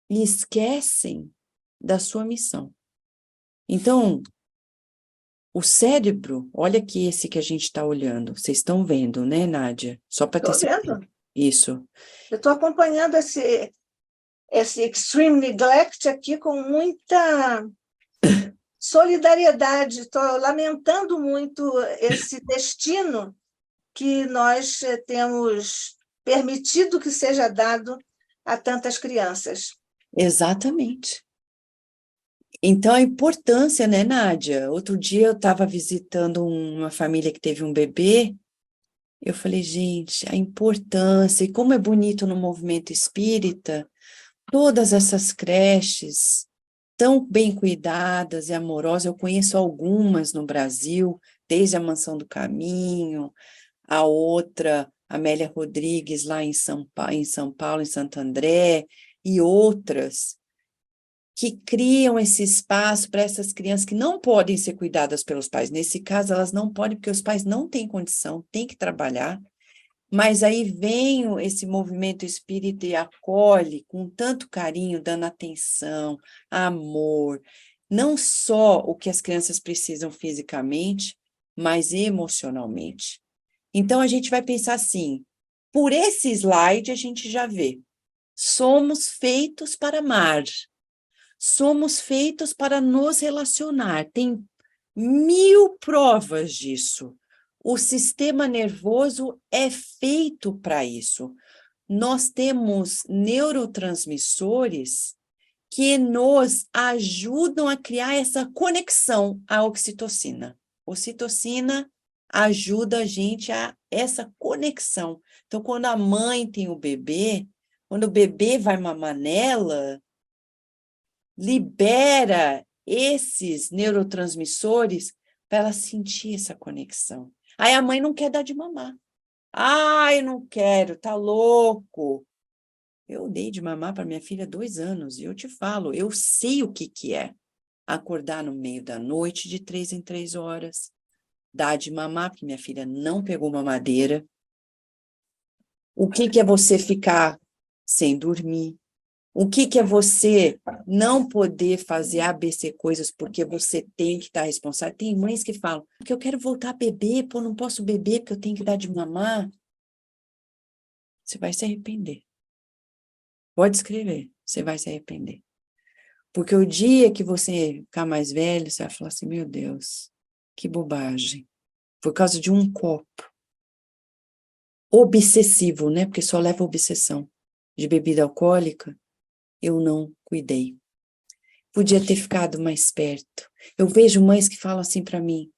E esquecem da sua missão. Então, o cérebro, olha aqui esse que a gente está olhando. Vocês estão vendo, né, Nádia? Só para ter Estou certeza. vendo. Isso. Eu estou acompanhando esse extreme neglect aqui com muita solidariedade. Estou lamentando muito esse destino que nós temos permitido que seja dado a tantas crianças. Exatamente. Então, a importância, né, Nádia? Outro dia eu estava visitando uma família que teve um bebê. Eu falei, gente, a importância, e como é bonito no movimento espírita, todas essas creches tão bem cuidadas e amorosas. Eu conheço algumas no Brasil, desde a Mansão do Caminho, a outra, Amélia Rodrigues, lá em São Paulo, em Santo André, e outras que criam esse espaço para essas crianças que não podem ser cuidadas pelos pais. Nesse caso, elas não podem, porque os pais não têm condição, têm que trabalhar. Mas aí vem esse movimento espírita e acolhe com tanto carinho, dando atenção, amor, não só o que as crianças precisam fisicamente, mas emocionalmente. Então, a gente vai pensar assim, por esse slide a gente já vê, somos feitos para amar, somos feitos para nos relacionar, tem 1000 provas disso. O sistema nervoso é feito para isso. Nós temos neurotransmissores que nos ajudam a criar essa conexão à oxitocina. Ocitocina ajuda a gente a essa conexão. Então, quando a mãe tem o bebê, quando o bebê vai mamar nela, libera esses neurotransmissores para ela sentir essa conexão. Aí a mãe não quer dar de mamar. Ai, não quero, tá louco. Eu dei de mamar para minha filha 2 anos e eu te falo, eu sei o que é acordar no meio da noite de 3 em 3 horas, dar de mamar porque minha filha não pegou mamadeira. O que é você ficar sem dormir? O que é você não poder fazer ABC coisas porque você tem que estar responsável? Tem mães que falam, porque eu quero voltar a beber, pô, não posso beber porque eu tenho que dar de mamar. Você vai se arrepender. Pode escrever, você vai se arrepender. Porque o dia que você ficar mais velho, você vai falar assim, meu Deus, que bobagem. Por causa de um copo. Obsessivo, né? Porque só leva obsessão. De bebida alcoólica, eu não cuidei. Podia ter ficado mais perto. Eu vejo mães que falam assim para mim,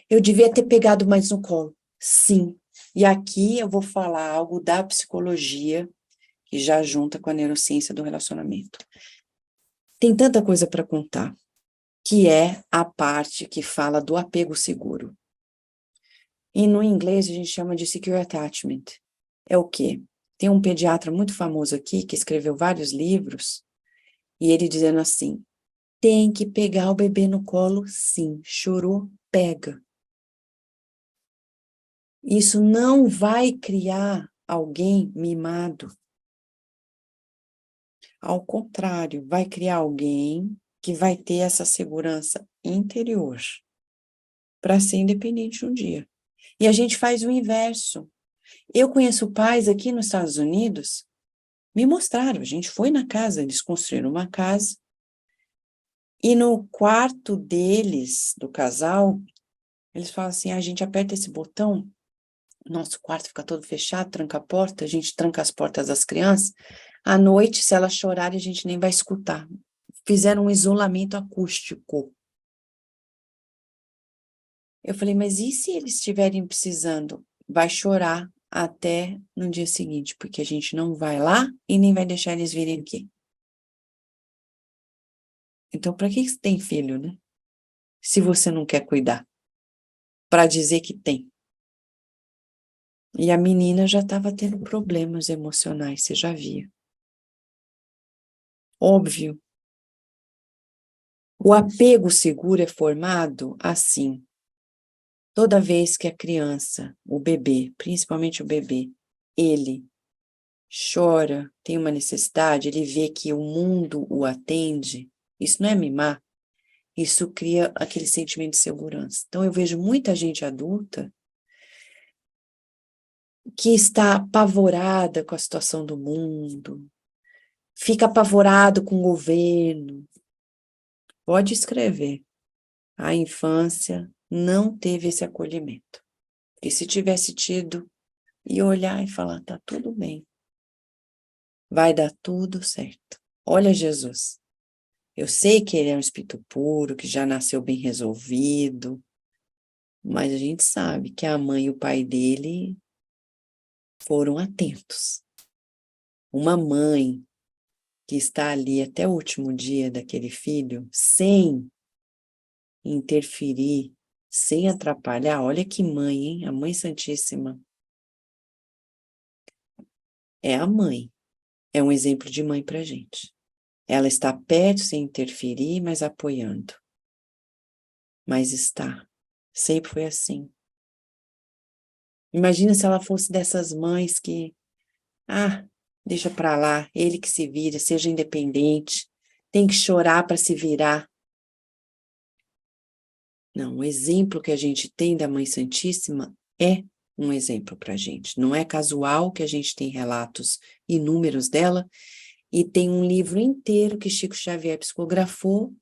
eu devia ter pegado mais no colo. Sim. E aqui eu vou falar algo da psicologia, que já junta com a neurociência do relacionamento. Tem tanta coisa para contar, que é a parte que fala do apego seguro. E no inglês a gente chama de secure attachment. É o quê? Tem um pediatra muito famoso aqui, que escreveu vários livros, e ele dizendo assim, tem que pegar o bebê no colo, sim. Chorou, pega. Isso não vai criar alguém mimado. Ao contrário, vai criar alguém que vai ter essa segurança interior para ser independente um dia. E a gente faz o inverso. Eu conheço pais aqui nos Estados Unidos, me mostraram, a gente foi na casa, eles construíram uma casa, e no quarto deles, do casal, eles falam assim, a gente aperta esse botão, nosso quarto fica todo fechado, tranca a porta, a gente tranca as portas das crianças, à noite, se elas chorarem, a gente nem vai escutar. Fizeram um isolamento acústico. Eu falei, mas e se eles estiverem precisando? Vai chorar até no dia seguinte, porque a gente não vai lá e nem vai deixar eles virem aqui. Então, para que você tem filho, né? Se você não quer cuidar, para dizer que tem. E a menina já estava tendo problemas emocionais, você já via. Óbvio. O apego seguro é formado assim. Toda vez que a criança, o bebê, principalmente o bebê, ele chora, tem uma necessidade, ele vê que o mundo o atende, isso não é mimar, isso cria aquele sentimento de segurança. Então, eu vejo muita gente adulta que está apavorada com a situação do mundo, fica apavorado com o governo. Pode escrever. A infância não teve esse acolhimento. E se tivesse tido, ia olhar e falar, tá tudo bem. Vai dar tudo certo. Olha Jesus. Eu sei que ele é um espírito puro, que já nasceu bem resolvido, mas a gente sabe que a mãe e o pai dele foram atentos. Uma mãe que está ali até o último dia daquele filho, sem interferir, sem atrapalhar, olha que mãe, hein? A Mãe Santíssima é a mãe, é um exemplo de mãe para gente. Ela está perto sem interferir, mas apoiando. Mas está. Sempre foi assim. Imagina se ela fosse dessas mães que, deixa pra lá, ele que se vira, seja independente, tem que chorar para se virar. Não, o exemplo que a gente tem da Mãe Santíssima é um exemplo para a gente. Não é casual que a gente tem relatos inúmeros dela, e tem um livro inteiro que Chico Xavier psicografou,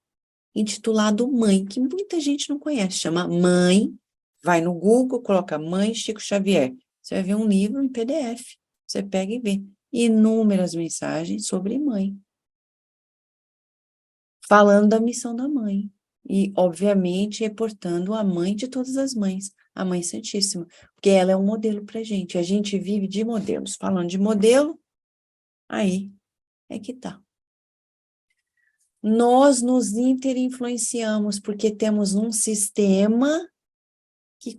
intitulado Mãe, que muita gente não conhece, chama Mãe, vai no Google, coloca Mãe Chico Xavier, você vai ver um livro em PDF, você pega e vê inúmeras mensagens sobre mãe, falando da missão da mãe, e obviamente reportando a mãe de todas as mães, a Mãe Santíssima, porque ela é um modelo para a gente vive de modelos, falando de modelo, aí é que tá. Nós nos interinfluenciamos porque temos um sistema que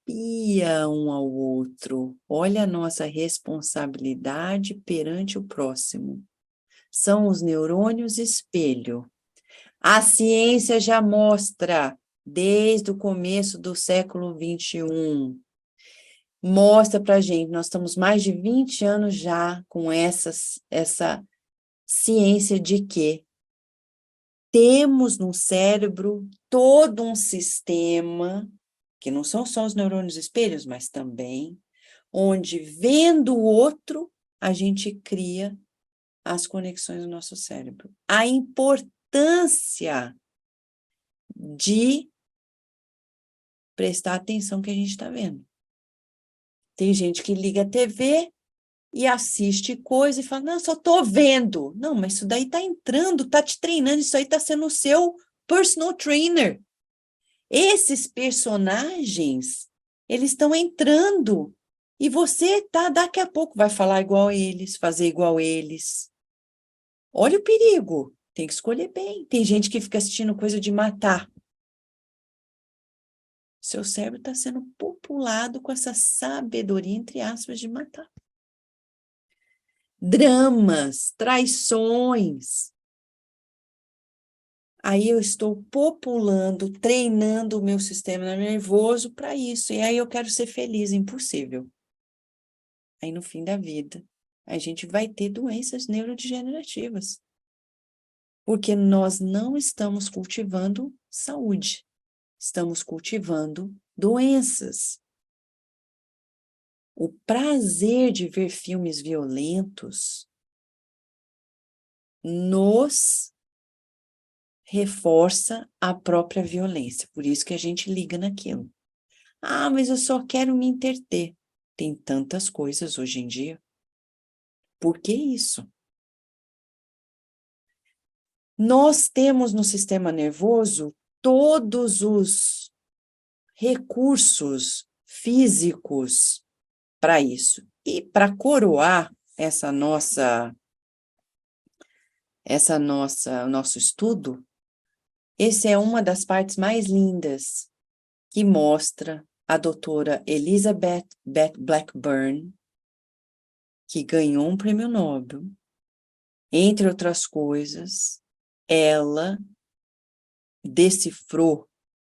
copia um ao outro. Olha a nossa responsabilidade perante o próximo. São os neurônios espelho. A ciência já mostra, desde o começo do século XXI, mostra para a gente, nós estamos mais de 20 anos já com essa ciência de que temos no cérebro todo um sistema, que não são só os neurônios espelhos, mas também, onde vendo o outro, a gente cria as conexões no nosso cérebro. A importância de prestar atenção que a gente está vendo. Tem gente que liga a TV e assiste coisa e fala, não, só estou vendo. Não, mas isso daí está entrando, está te treinando, isso aí está sendo o seu personal trainer. Esses personagens, eles estão entrando e você daqui a pouco vai falar igual a eles, fazer igual a eles. Olha o perigo, tem que escolher bem. Tem gente que fica assistindo coisa de matar. Seu cérebro está sendo populado com essa sabedoria, entre aspas, de matar. Dramas, traições. Aí eu estou populando, treinando o meu sistema nervoso para isso. E aí eu quero ser feliz, impossível. Aí no fim da vida, a gente vai ter doenças neurodegenerativas. Porque nós não estamos cultivando saúde. Estamos cultivando doenças. O prazer de ver filmes violentos nos reforça a própria violência. Por isso que a gente liga naquilo. Ah, mas eu só quero me entreter. Tem tantas coisas hoje em dia. Por que isso? Nós temos no sistema nervoso todos os recursos físicos para isso. E para coroar nosso estudo, essa é uma das partes mais lindas que mostra a doutora Elizabeth Blackburn, que ganhou um prêmio Nobel. Entre outras coisas, ela decifrou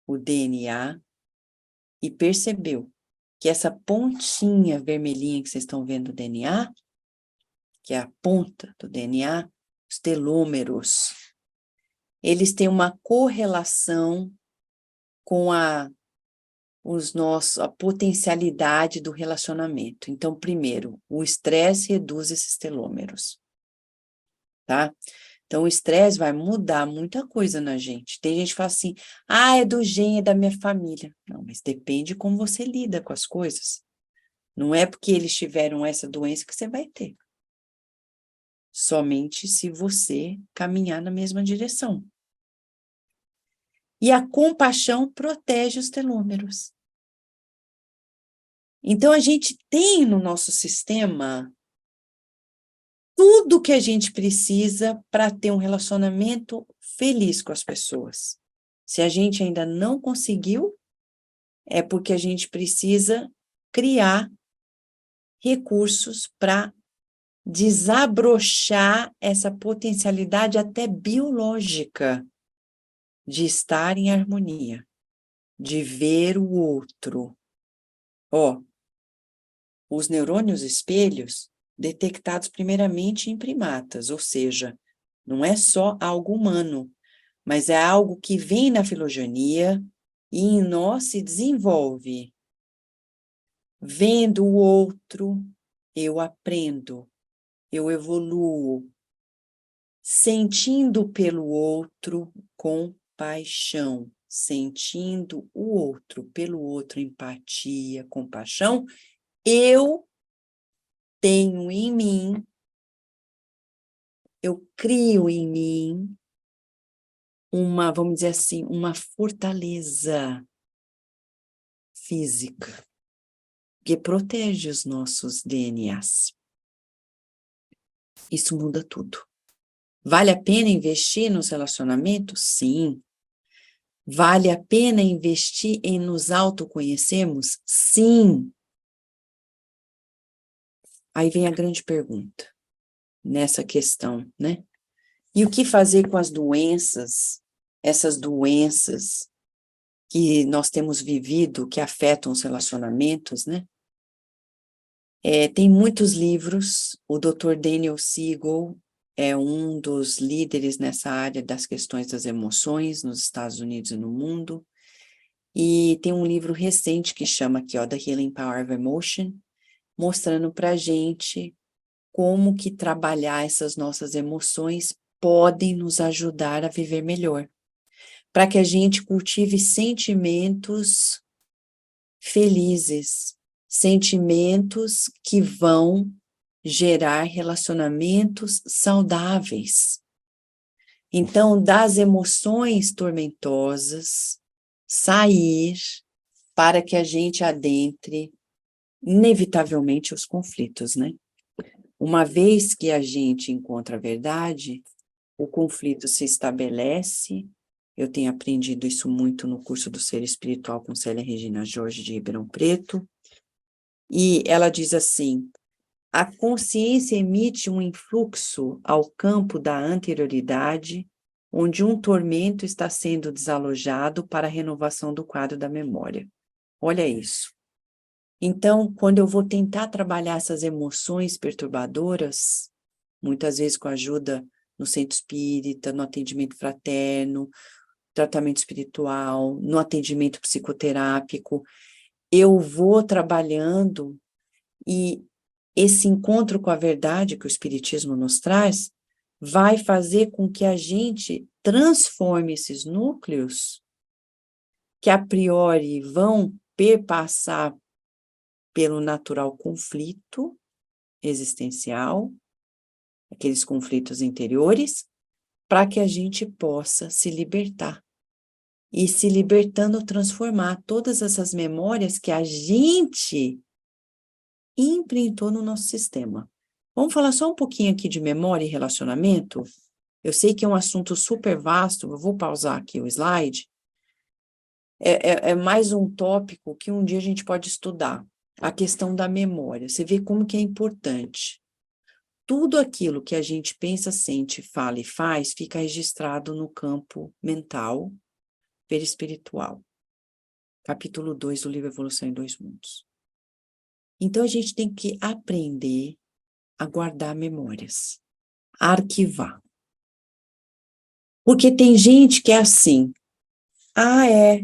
o DNA e percebeu que essa pontinha vermelhinha que vocês estão vendo do DNA, que é a ponta do DNA, os telômeros, eles têm uma correlação com a potencialidade do relacionamento. Então, primeiro, o estresse reduz esses telômeros, tá? Então, o estresse vai mudar muita coisa na gente. Tem gente que fala assim, é do gene, é da minha família. Não, mas depende de como você lida com as coisas. Não é porque eles tiveram essa doença que você vai ter. Somente se você caminhar na mesma direção. E a compaixão protege os telômeros. Então, a gente tem no nosso sistema tudo que a gente precisa para ter um relacionamento feliz com as pessoas. Se a gente ainda não conseguiu, é porque a gente precisa criar recursos para desabrochar essa potencialidade até biológica de estar em harmonia, de ver o outro. Os neurônios espelhos detectados primeiramente em primatas, ou seja, não é só algo humano, mas é algo que vem na filogenia e em nós se desenvolve. Vendo o outro, eu aprendo, eu evoluo, sentindo pelo outro compaixão, sentindo o outro pelo outro empatia, compaixão, eu tenho em mim, eu crio em mim vamos dizer assim, uma fortaleza física que protege os nossos DNAs. Isso muda tudo. Vale a pena investir nos relacionamentos? Sim. Vale a pena investir em nos autoconhecermos? Sim. Aí vem a grande pergunta, nessa questão, né? E o que fazer com as doenças, essas doenças que nós temos vivido, que afetam os relacionamentos, né? Tem muitos livros, o Dr. Daniel Siegel é um dos líderes nessa área das questões das emoções nos Estados Unidos e no mundo, e tem um livro recente que chama aqui, ó, The Healing Power of Emotion, mostrando pra gente como que trabalhar essas nossas emoções podem nos ajudar a viver melhor, para que a gente cultive sentimentos felizes, sentimentos que vão gerar relacionamentos saudáveis. Então, das emoções tormentosas, sair para que a gente adentre, inevitavelmente, os conflitos, né? Uma vez que a gente encontra a verdade, o conflito se estabelece. Eu tenho aprendido isso muito no curso do Ser Espiritual com Célia Regina Jorge de Ribeirão Preto. E ela diz assim: a consciência emite um influxo ao campo da anterioridade, onde um tormento está sendo desalojado para a renovação do quadro da memória. Olha isso. Então, quando eu vou tentar trabalhar essas emoções perturbadoras, muitas vezes com a ajuda no centro espírita, no atendimento fraterno, tratamento espiritual, no atendimento psicoterápico, eu vou trabalhando e esse encontro com a verdade que o Espiritismo nos traz vai fazer com que a gente transforme esses núcleos que a priori vão perpassar pelo natural conflito existencial, aqueles conflitos interiores, para que a gente possa se libertar. E se libertando, transformar todas essas memórias que a gente imprintou no nosso sistema. Vamos falar só um pouquinho aqui de memória e relacionamento? Eu sei que é um assunto super vasto, eu vou pausar aqui o slide. É mais um tópico que um dia a gente pode estudar, a questão da memória. Você vê como que é importante. Tudo aquilo que a gente pensa, sente, fala e faz, fica registrado no campo mental, perispiritual. Capítulo 2 do livro Evolução em Dois Mundos. Então, a gente tem que aprender a guardar memórias, a arquivar. Porque tem gente que é assim,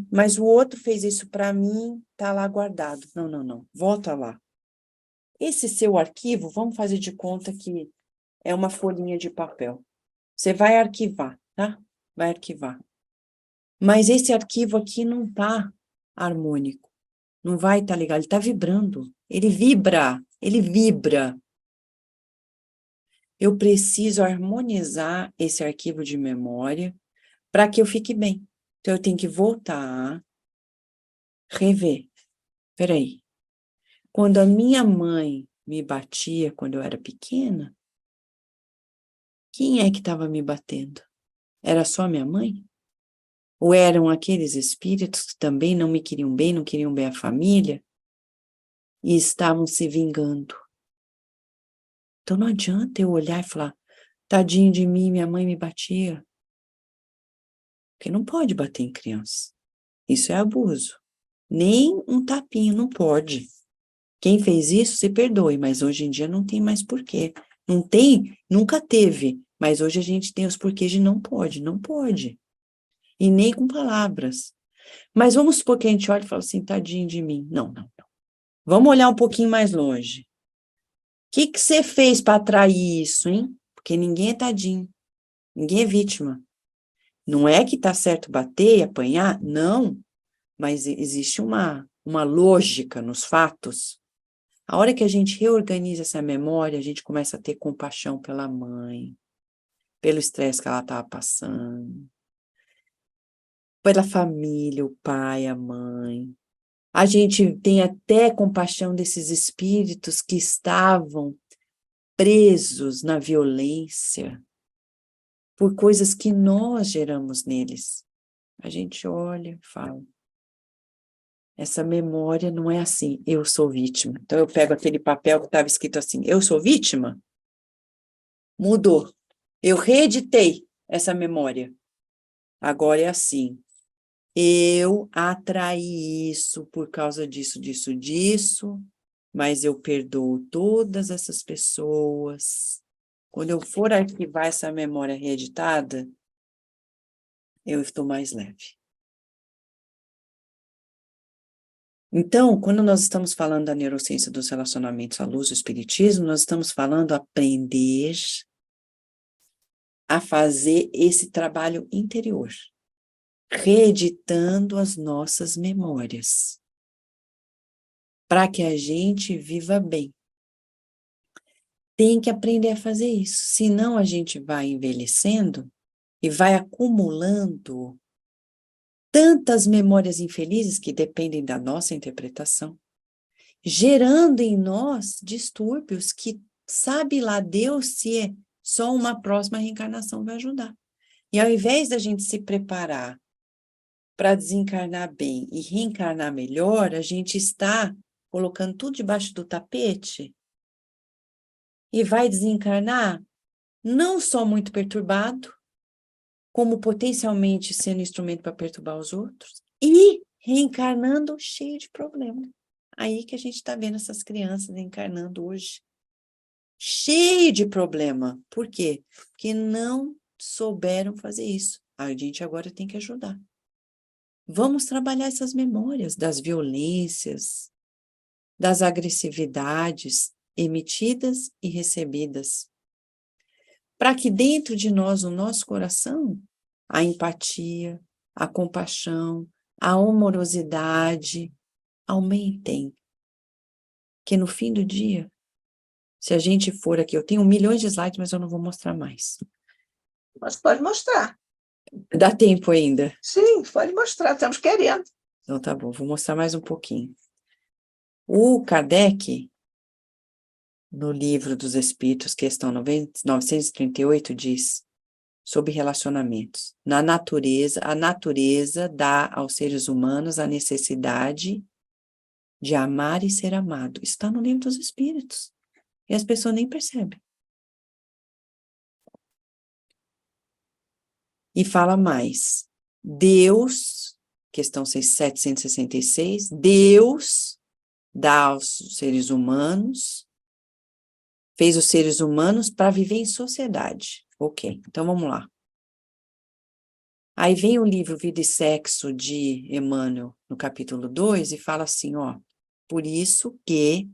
mas o outro fez isso para mim, tá lá guardado. Não, não, não, volta lá. Esse seu arquivo, vamos fazer de conta que é uma folhinha de papel. Você vai arquivar, tá? Vai arquivar. Mas esse arquivo aqui não tá harmônico, não vai estar legal, ele tá vibrando, ele vibra. Eu preciso harmonizar esse arquivo de memória para que eu fique bem. Então, eu tenho que voltar, rever. Peraí. Quando a minha mãe me batia quando eu era pequena, quem é que estava me batendo? Era só minha mãe? Ou eram aqueles espíritos que também não me queriam bem, não queriam bem a família e estavam se vingando? Então, não adianta eu olhar e falar, tadinho de mim, minha mãe me batia. Porque não pode bater em criança. Isso é abuso. Nem um tapinho, não pode. Quem fez isso, se perdoe, mas hoje em dia não tem mais porquê. Não tem, nunca teve, mas hoje a gente tem os porquês de não pode, não pode. E nem com palavras. Mas vamos supor que a gente olha e fala assim, tadinho de mim. Não, não, não. Vamos olhar um pouquinho mais longe. O que você fez para atrair isso, hein? Porque ninguém é tadinho, ninguém é vítima. Não é que tá certo bater e apanhar, não. Mas existe uma lógica nos fatos. A hora que a gente reorganiza essa memória, a gente começa a ter compaixão pela mãe, pelo estresse que ela estava passando, pela família, o pai, a mãe. A gente tem até compaixão desses espíritos que estavam presos na violência por coisas que nós geramos neles. a gente olha e fala, essa memória não é assim, eu sou vítima. Então eu pego aquele papel que estava escrito assim, eu sou vítima, mudou. Eu reeditei essa memória. Agora é assim, eu atraí isso por causa disso, disso, disso, mas eu perdoo todas essas pessoas. Quando eu for arquivar essa memória reeditada, eu estou mais leve. Então, quando nós estamos falando da neurociência dos relacionamentos à luz do espiritismo, nós estamos falando aprender a fazer esse trabalho interior, reeditando as nossas memórias, para que a gente viva bem. Tem que aprender a fazer isso, senão a gente vai envelhecendo e vai acumulando tantas memórias infelizes que dependem da nossa interpretação, gerando em nós distúrbios que sabe lá Deus se só uma próxima reencarnação vai ajudar. E ao invés da gente se preparar para desencarnar bem e reencarnar melhor, a gente está colocando tudo debaixo do tapete e vai desencarnar não só muito perturbado, como potencialmente sendo instrumento para perturbar os outros, e reencarnando cheio de problema. Aí que a gente está vendo essas crianças reencarnando hoje. Cheio de problema. Por quê? Porque não souberam fazer isso. A gente agora tem que ajudar. Vamos trabalhar essas memórias das violências, das agressividades emitidas e recebidas, para que dentro de nós, no nosso coração, a empatia, a compaixão, a amorosidade aumentem. Que no fim do dia, se a gente for aqui, eu tenho milhões de slides, mas eu não vou mostrar mais. Mas pode mostrar. Dá tempo ainda? Sim, pode mostrar, estamos querendo. Então tá bom, vou mostrar mais um pouquinho. O Kardec, no Livro dos Espíritos, questão 938, diz sobre relacionamentos. A natureza dá aos seres humanos a necessidade de amar e ser amado. Está no Livro dos Espíritos. E as pessoas nem percebem. E fala mais. Deus, questão 766, Deus dá aos seres humanos, fez os seres humanos para viver em sociedade. Ok, então vamos lá. Aí vem o livro Vida e Sexo de Emmanuel, no capítulo 2, e fala assim, ó, por isso que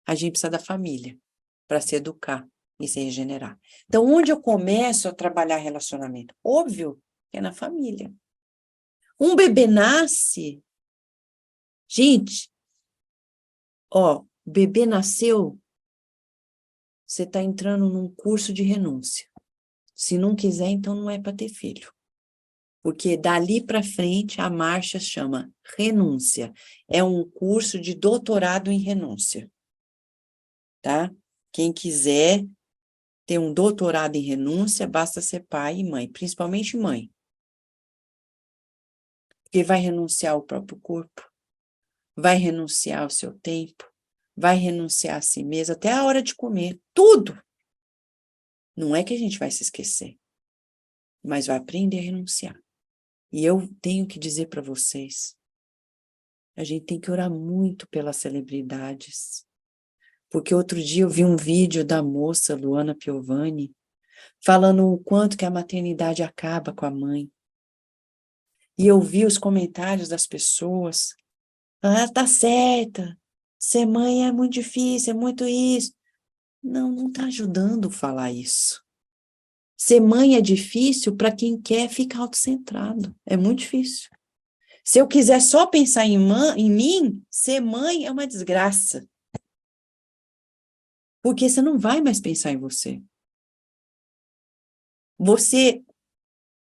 a gente precisa da família, para se educar e se regenerar. Então, onde eu começo a trabalhar relacionamento? Óbvio que é na família. Um bebê nasce, gente, ó, o bebê nasceu, você está entrando num curso de renúncia. Se não quiser, então não é para ter filho. Porque dali para frente a marcha chama renúncia. É um curso de doutorado em renúncia. Tá? Quem quiser ter um doutorado em renúncia, basta ser pai e mãe, principalmente mãe. Porque vai renunciar ao próprio corpo, vai renunciar ao seu tempo, vai renunciar a si mesmo, até a hora de comer, tudo. Não é que a gente vai se esquecer, mas vai aprender a renunciar. E eu tenho que dizer para vocês, a gente tem que orar muito pelas celebridades. Porque outro dia eu vi um vídeo da moça Luana Piovani falando o quanto que a maternidade acaba com a mãe. E eu vi os comentários das pessoas. Ah, tá certa. Ser mãe é muito difícil, é muito isso. Não, não tá ajudando a falar isso. Ser mãe é difícil para quem quer ficar autocentrado. É muito difícil. Se eu quiser só pensar em mim, ser mãe é uma desgraça. Porque você não vai mais pensar em você. Você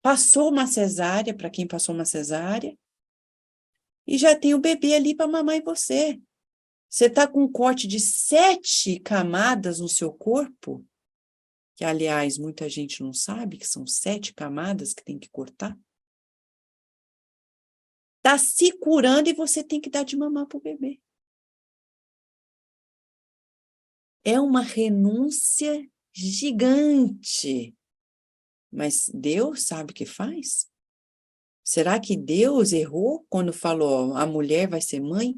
passou uma cesárea, para quem passou uma cesárea, e já tem o bebê ali para mamar em você. Você está com um corte de 7 camadas no seu corpo, que, aliás, muita gente não sabe que são 7 camadas que tem que cortar. está se curando e você tem que dar de mamar para o bebê. É uma renúncia gigante. Mas Deus sabe o que faz? Será que Deus errou quando falou a mulher vai ser mãe?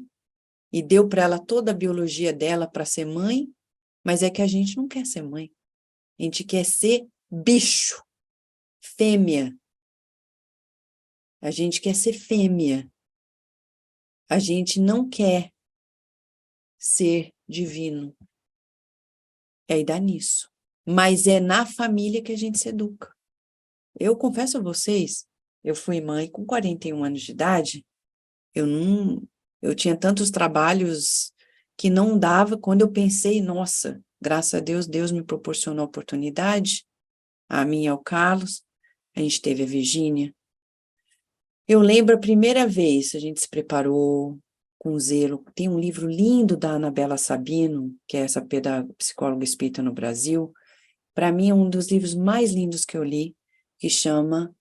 E deu para ela toda a biologia dela para ser mãe? Mas é que a gente não quer ser mãe. A gente quer ser bicho, fêmea. A gente quer ser fêmea. A gente não quer ser divino. E aí dá nisso. Mas é na família que a gente se educa. Eu confesso a vocês, eu fui mãe com 41 anos de idade, eu tinha tantos trabalhos que não dava, quando eu pensei, nossa, graças a Deus, Deus me proporcionou a oportunidade, a mim e ao Carlos, a gente teve a Virgínia. Eu lembro a primeira vez, a gente se preparou com zelo, tem um livro lindo da Anabela Sabino, que é essa psicóloga espírita no Brasil, para mim é um dos livros mais lindos que eu li, que chama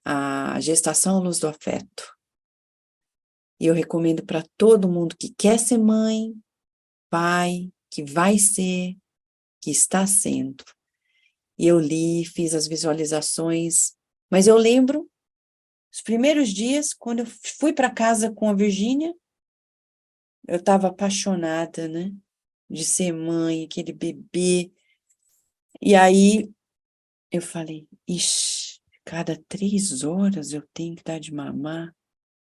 A Gestação à Luz do Afeto. E eu recomendo para todo mundo que quer ser mãe, pai, que vai ser, que está sendo. E eu li, fiz as visualizações, mas eu lembro, os primeiros dias, quando eu fui para casa com a Virgínia, eu estava apaixonada, né, de ser mãe, aquele bebê. E aí eu falei, ixi, cada 3 horas eu tenho que dar de mamar.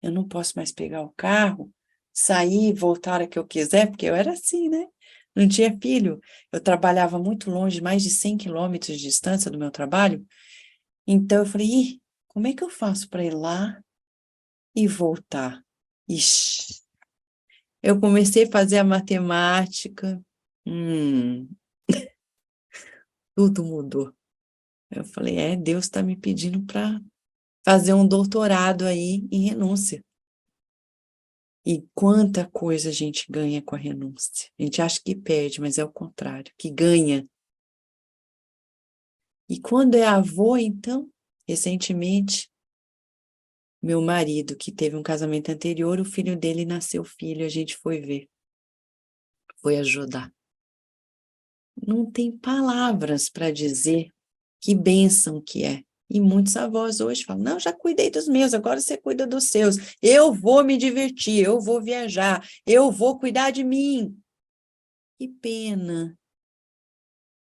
Eu não posso mais pegar o carro, sair, voltar a hora que eu quiser, porque eu era assim, né? Não tinha filho. Eu trabalhava muito longe, mais de 100 quilômetros de distância do meu trabalho. Então eu falei, ih, como é que eu faço para ir lá e voltar? Ixi. Eu comecei a fazer a matemática. Tudo mudou. Eu falei, Deus está me pedindo para fazer um doutorado aí em renúncia. E quanta coisa a gente ganha com a renúncia. A gente acha que perde, mas é o contrário, que ganha. E quando é avô, então, recentemente, meu marido, que teve um casamento anterior, o filho dele nasceu filho, a gente foi ver, foi ajudar. Não tem palavras para dizer que bênção que é. E muitos avós hoje falam, não, já cuidei dos meus, agora você cuida dos seus. Eu vou me divertir, eu vou viajar, eu vou cuidar de mim. Que pena.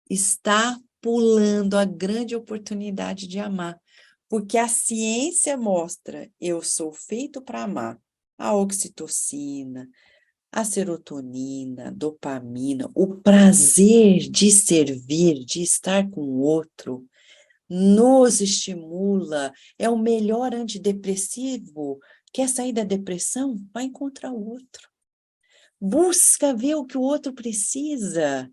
Está pulando a grande oportunidade de amar. Porque a ciência mostra, eu sou feito para amar. A oxitocina, a serotonina, a dopamina, o prazer de servir, de estar com o outro, nos estimula, é o melhor antidepressivo. Quer sair da depressão? Vai encontrar o outro. Busca ver o que o outro precisa.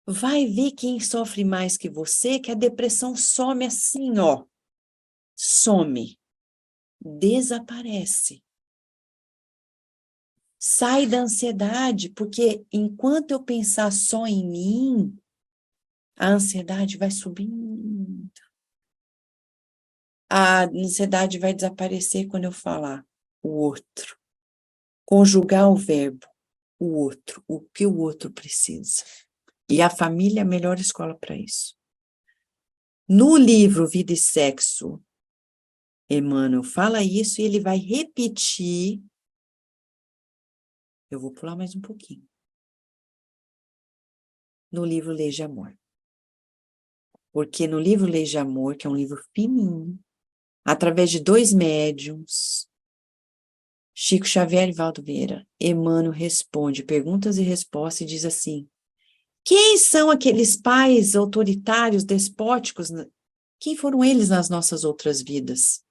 Vai ver quem sofre mais que você, que a depressão some assim, ó. Some. Desaparece. Sai da ansiedade, porque enquanto eu pensar só em mim, a ansiedade vai subindo. A ansiedade vai desaparecer quando eu falar o outro. Conjugar o verbo, o outro, o que o outro precisa. E a família é a melhor escola para isso. No livro Vida e Sexo, Emmanuel fala isso e ele vai repetir. Eu vou pular mais um pouquinho. No livro Leis de Amor. Porque no livro Leis de Amor, que é um livro fininho, através de 2 médiuns, Chico Xavier e Valdo Vieira, Emmanuel responde perguntas e respostas e diz assim, quem são aqueles pais autoritários, despóticos? Quem foram eles nas nossas outras vidas?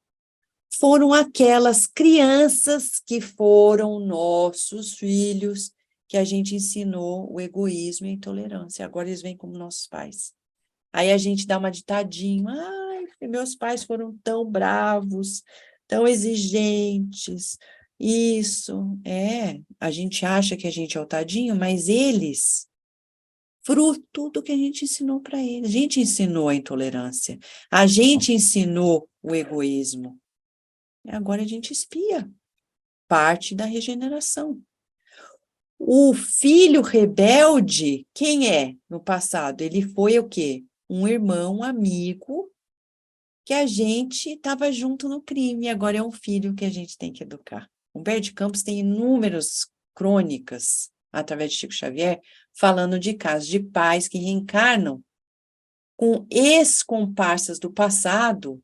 Foram aquelas crianças que foram nossos filhos, que a gente ensinou o egoísmo e a intolerância. Agora eles vêm como nossos pais. Aí a gente dá uma ditadinha, ai, meus pais foram tão bravos, tão exigentes. Isso, a gente acha que a gente é o tadinho, mas eles, fruto do que a gente ensinou para eles. A gente ensinou a intolerância, a gente ensinou o egoísmo. Agora a gente expia parte da regeneração. O filho rebelde, quem é no passado? Ele foi o quê? Um irmão, um amigo, que a gente estava junto no crime, agora é um filho que a gente tem que educar. Humberto de Campos tem inúmeras crônicas, através de Chico Xavier, falando de casos de pais que reencarnam com ex-comparsas do passado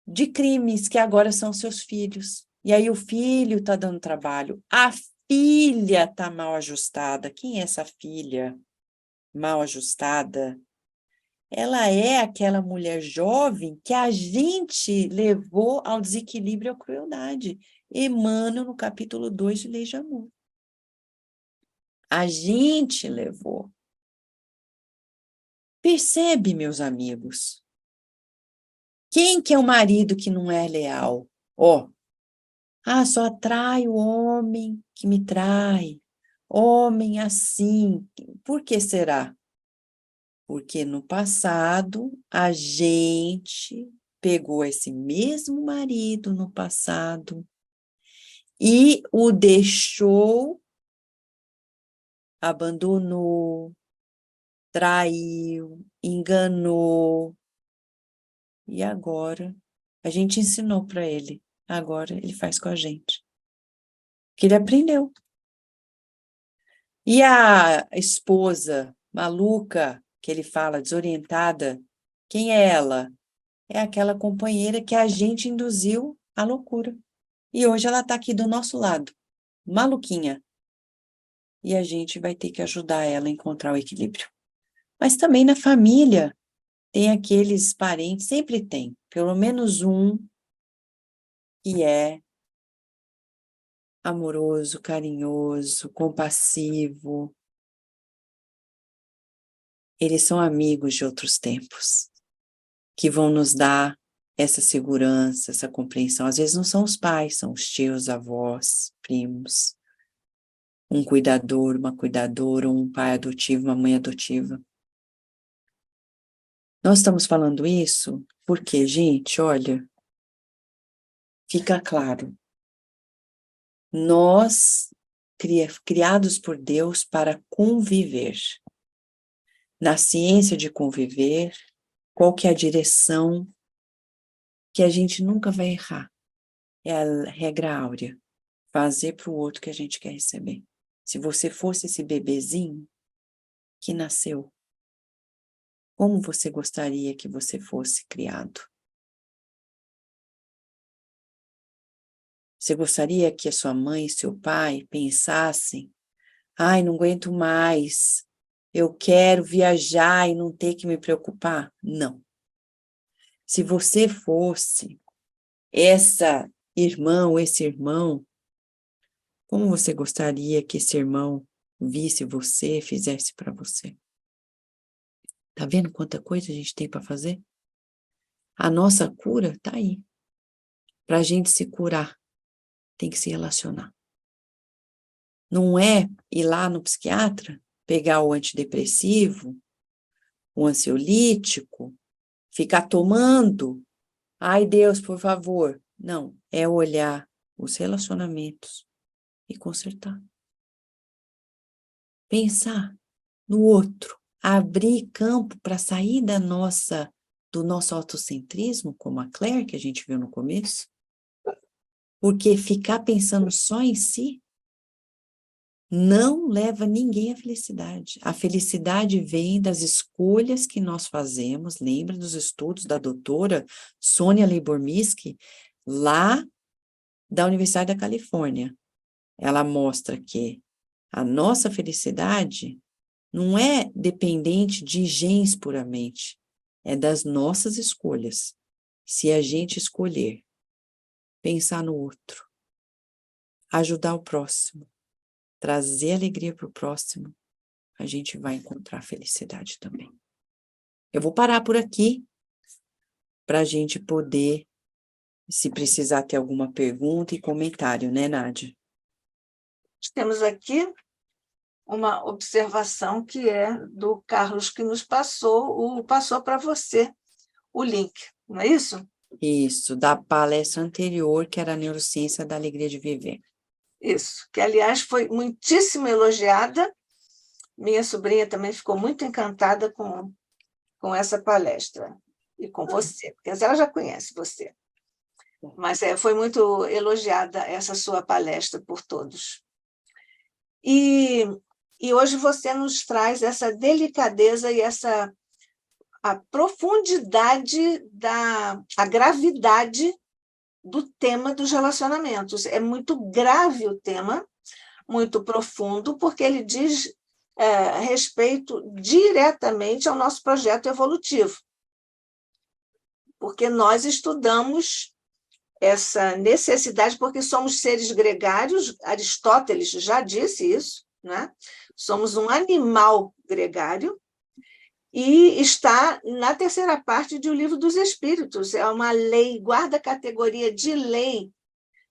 de crimes que agora são seus filhos. E aí o filho está dando trabalho, a filha está mal ajustada. Quem é essa filha mal ajustada? Ela é aquela mulher jovem que a gente levou ao desequilíbrio e à crueldade. Emmanuel, no capítulo 2 de Lei de Amor. A gente levou. Percebe, meus amigos? Quem que é o marido que não é leal? Ó, só atrai o homem que me trai. Homem assim. Por que será? Porque no passado a gente pegou esse mesmo marido no passado e o deixou, abandonou, traiu, enganou. E agora a gente ensinou para ele. Agora ele faz com a gente. Que ele aprendeu. E a esposa maluca que ele fala, desorientada, quem é ela? É aquela companheira que a gente induziu à loucura. E hoje ela está aqui do nosso lado, maluquinha. E a gente vai ter que ajudar ela a encontrar o equilíbrio. Mas também na família tem aqueles parentes, sempre tem, pelo menos um que é amoroso, carinhoso, compassivo. Eles são amigos de outros tempos, que vão nos dar essa segurança, essa compreensão. Às vezes não são os pais, são os tios, avós, primos, um cuidador, uma cuidadora, um pai adotivo, uma mãe adotiva. Nós estamos falando isso porque, gente, olha, fica claro, nós, criados por Deus para conviver. Na ciência de conviver, qual que é a direção que a gente nunca vai errar? É a regra áurea, fazer para o outro que a gente quer receber. Se você fosse esse bebezinho que nasceu, como você gostaria que você fosse criado? Você gostaria que a sua mãe e seu pai pensassem: ai, não aguento mais, eu quero viajar e não ter que me preocupar? Não. Se você fosse essa irmã ou esse irmão, como você gostaria que esse irmão visse você, fizesse para você? Tá vendo quanta coisa a gente tem para fazer? A nossa cura tá aí. Para a gente se curar, tem que se relacionar. Não é ir lá no psiquiatra, pegar o antidepressivo, o ansiolítico, ficar tomando. Ai, Deus, por favor. Não, é olhar os relacionamentos e consertar. Pensar no outro, abrir campo para sair do nosso autocentrismo, como a Claire, que a gente viu no começo, porque ficar pensando só em si não leva ninguém à felicidade. A felicidade vem das escolhas que nós fazemos. Lembra dos estudos da doutora Sônia Lyubomirsky, lá da Universidade da Califórnia. Ela mostra que a nossa felicidade não é dependente de genes puramente, é das nossas escolhas. Se a gente escolher pensar no outro, ajudar o próximo, trazer alegria para o próximo, a gente vai encontrar felicidade também. Eu vou parar por aqui para a gente poder, se precisar ter alguma pergunta e comentário, né, Nádia? Temos aqui uma observação que é do Carlos, que nos passou para você o link, não é isso? Isso, da palestra anterior, que era a Neurociência da Alegria de Viver. Isso, que, aliás, foi muitíssimo elogiada. Minha sobrinha também ficou muito encantada com essa palestra. E com você, porque ela já conhece você. Mas foi muito elogiada essa sua palestra por todos. E hoje você nos traz essa delicadeza e a profundidade, a gravidade do tema dos relacionamentos. É muito grave o tema, muito profundo, porque ele diz respeito diretamente ao nosso projeto evolutivo. Porque nós estudamos essa necessidade, porque somos seres gregários, Aristóteles já disse isso, né? Somos um animal gregário, e está na terceira parte do Livro dos Espíritos. É uma lei, guarda a categoria de lei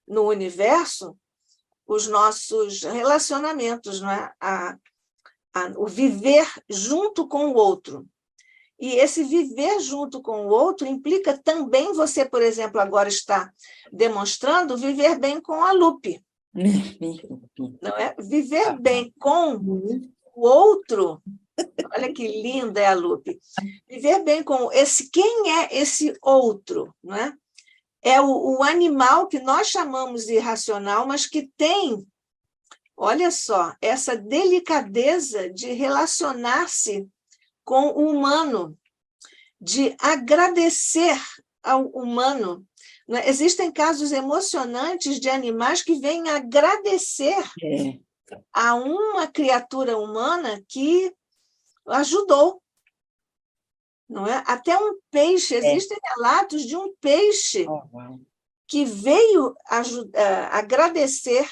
no universo, os nossos relacionamentos, não é? O viver junto com o outro. E esse viver junto com o outro implica também você, por exemplo, agora está demonstrando viver bem com a Lupe. Não é? Viver bem com o outro, olha que linda é a Lupe. Viver bem com quem é esse outro, não é? É o animal que nós chamamos de irracional, mas que tem, olha só, essa delicadeza de relacionar-se com o humano, de agradecer ao humano. Existem casos emocionantes de animais que vêm agradecer a uma criatura humana que ajudou. Não é? Até um peixe, existem relatos de um peixe que veio agradecer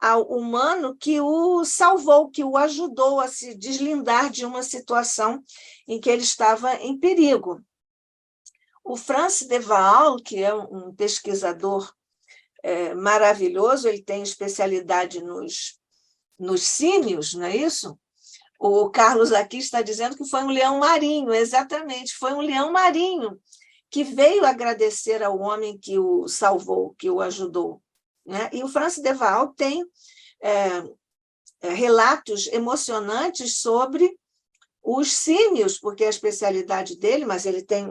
ao humano que o salvou, que o ajudou a se deslindar de uma situação em que ele estava em perigo. O Francis de Waal, que é um pesquisador maravilhoso, ele tem especialidade nos símios, não é isso? O Carlos aqui está dizendo que foi um leão marinho, exatamente, foi um leão marinho que veio agradecer ao homem que o salvou, que o ajudou. Né? E o Francis de Waal tem relatos emocionantes sobre os símios, porque é a especialidade dele, mas ele tem,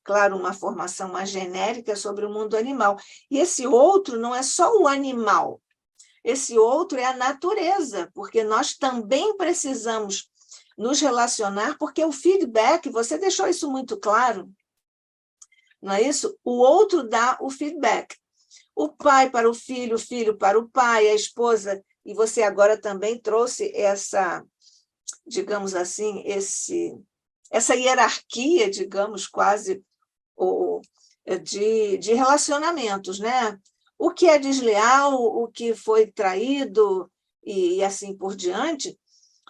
claro, uma formação mais genérica sobre o mundo animal. E esse outro não é só o animal, esse outro é a natureza, porque nós também precisamos nos relacionar, porque o feedback, você deixou isso muito claro, não é isso? O outro dá o feedback. O pai para o filho para o pai, a esposa, e você agora também trouxe essa, digamos assim, essa hierarquia, digamos, quase, de relacionamentos, né? O que é desleal, o que foi traído e assim por diante,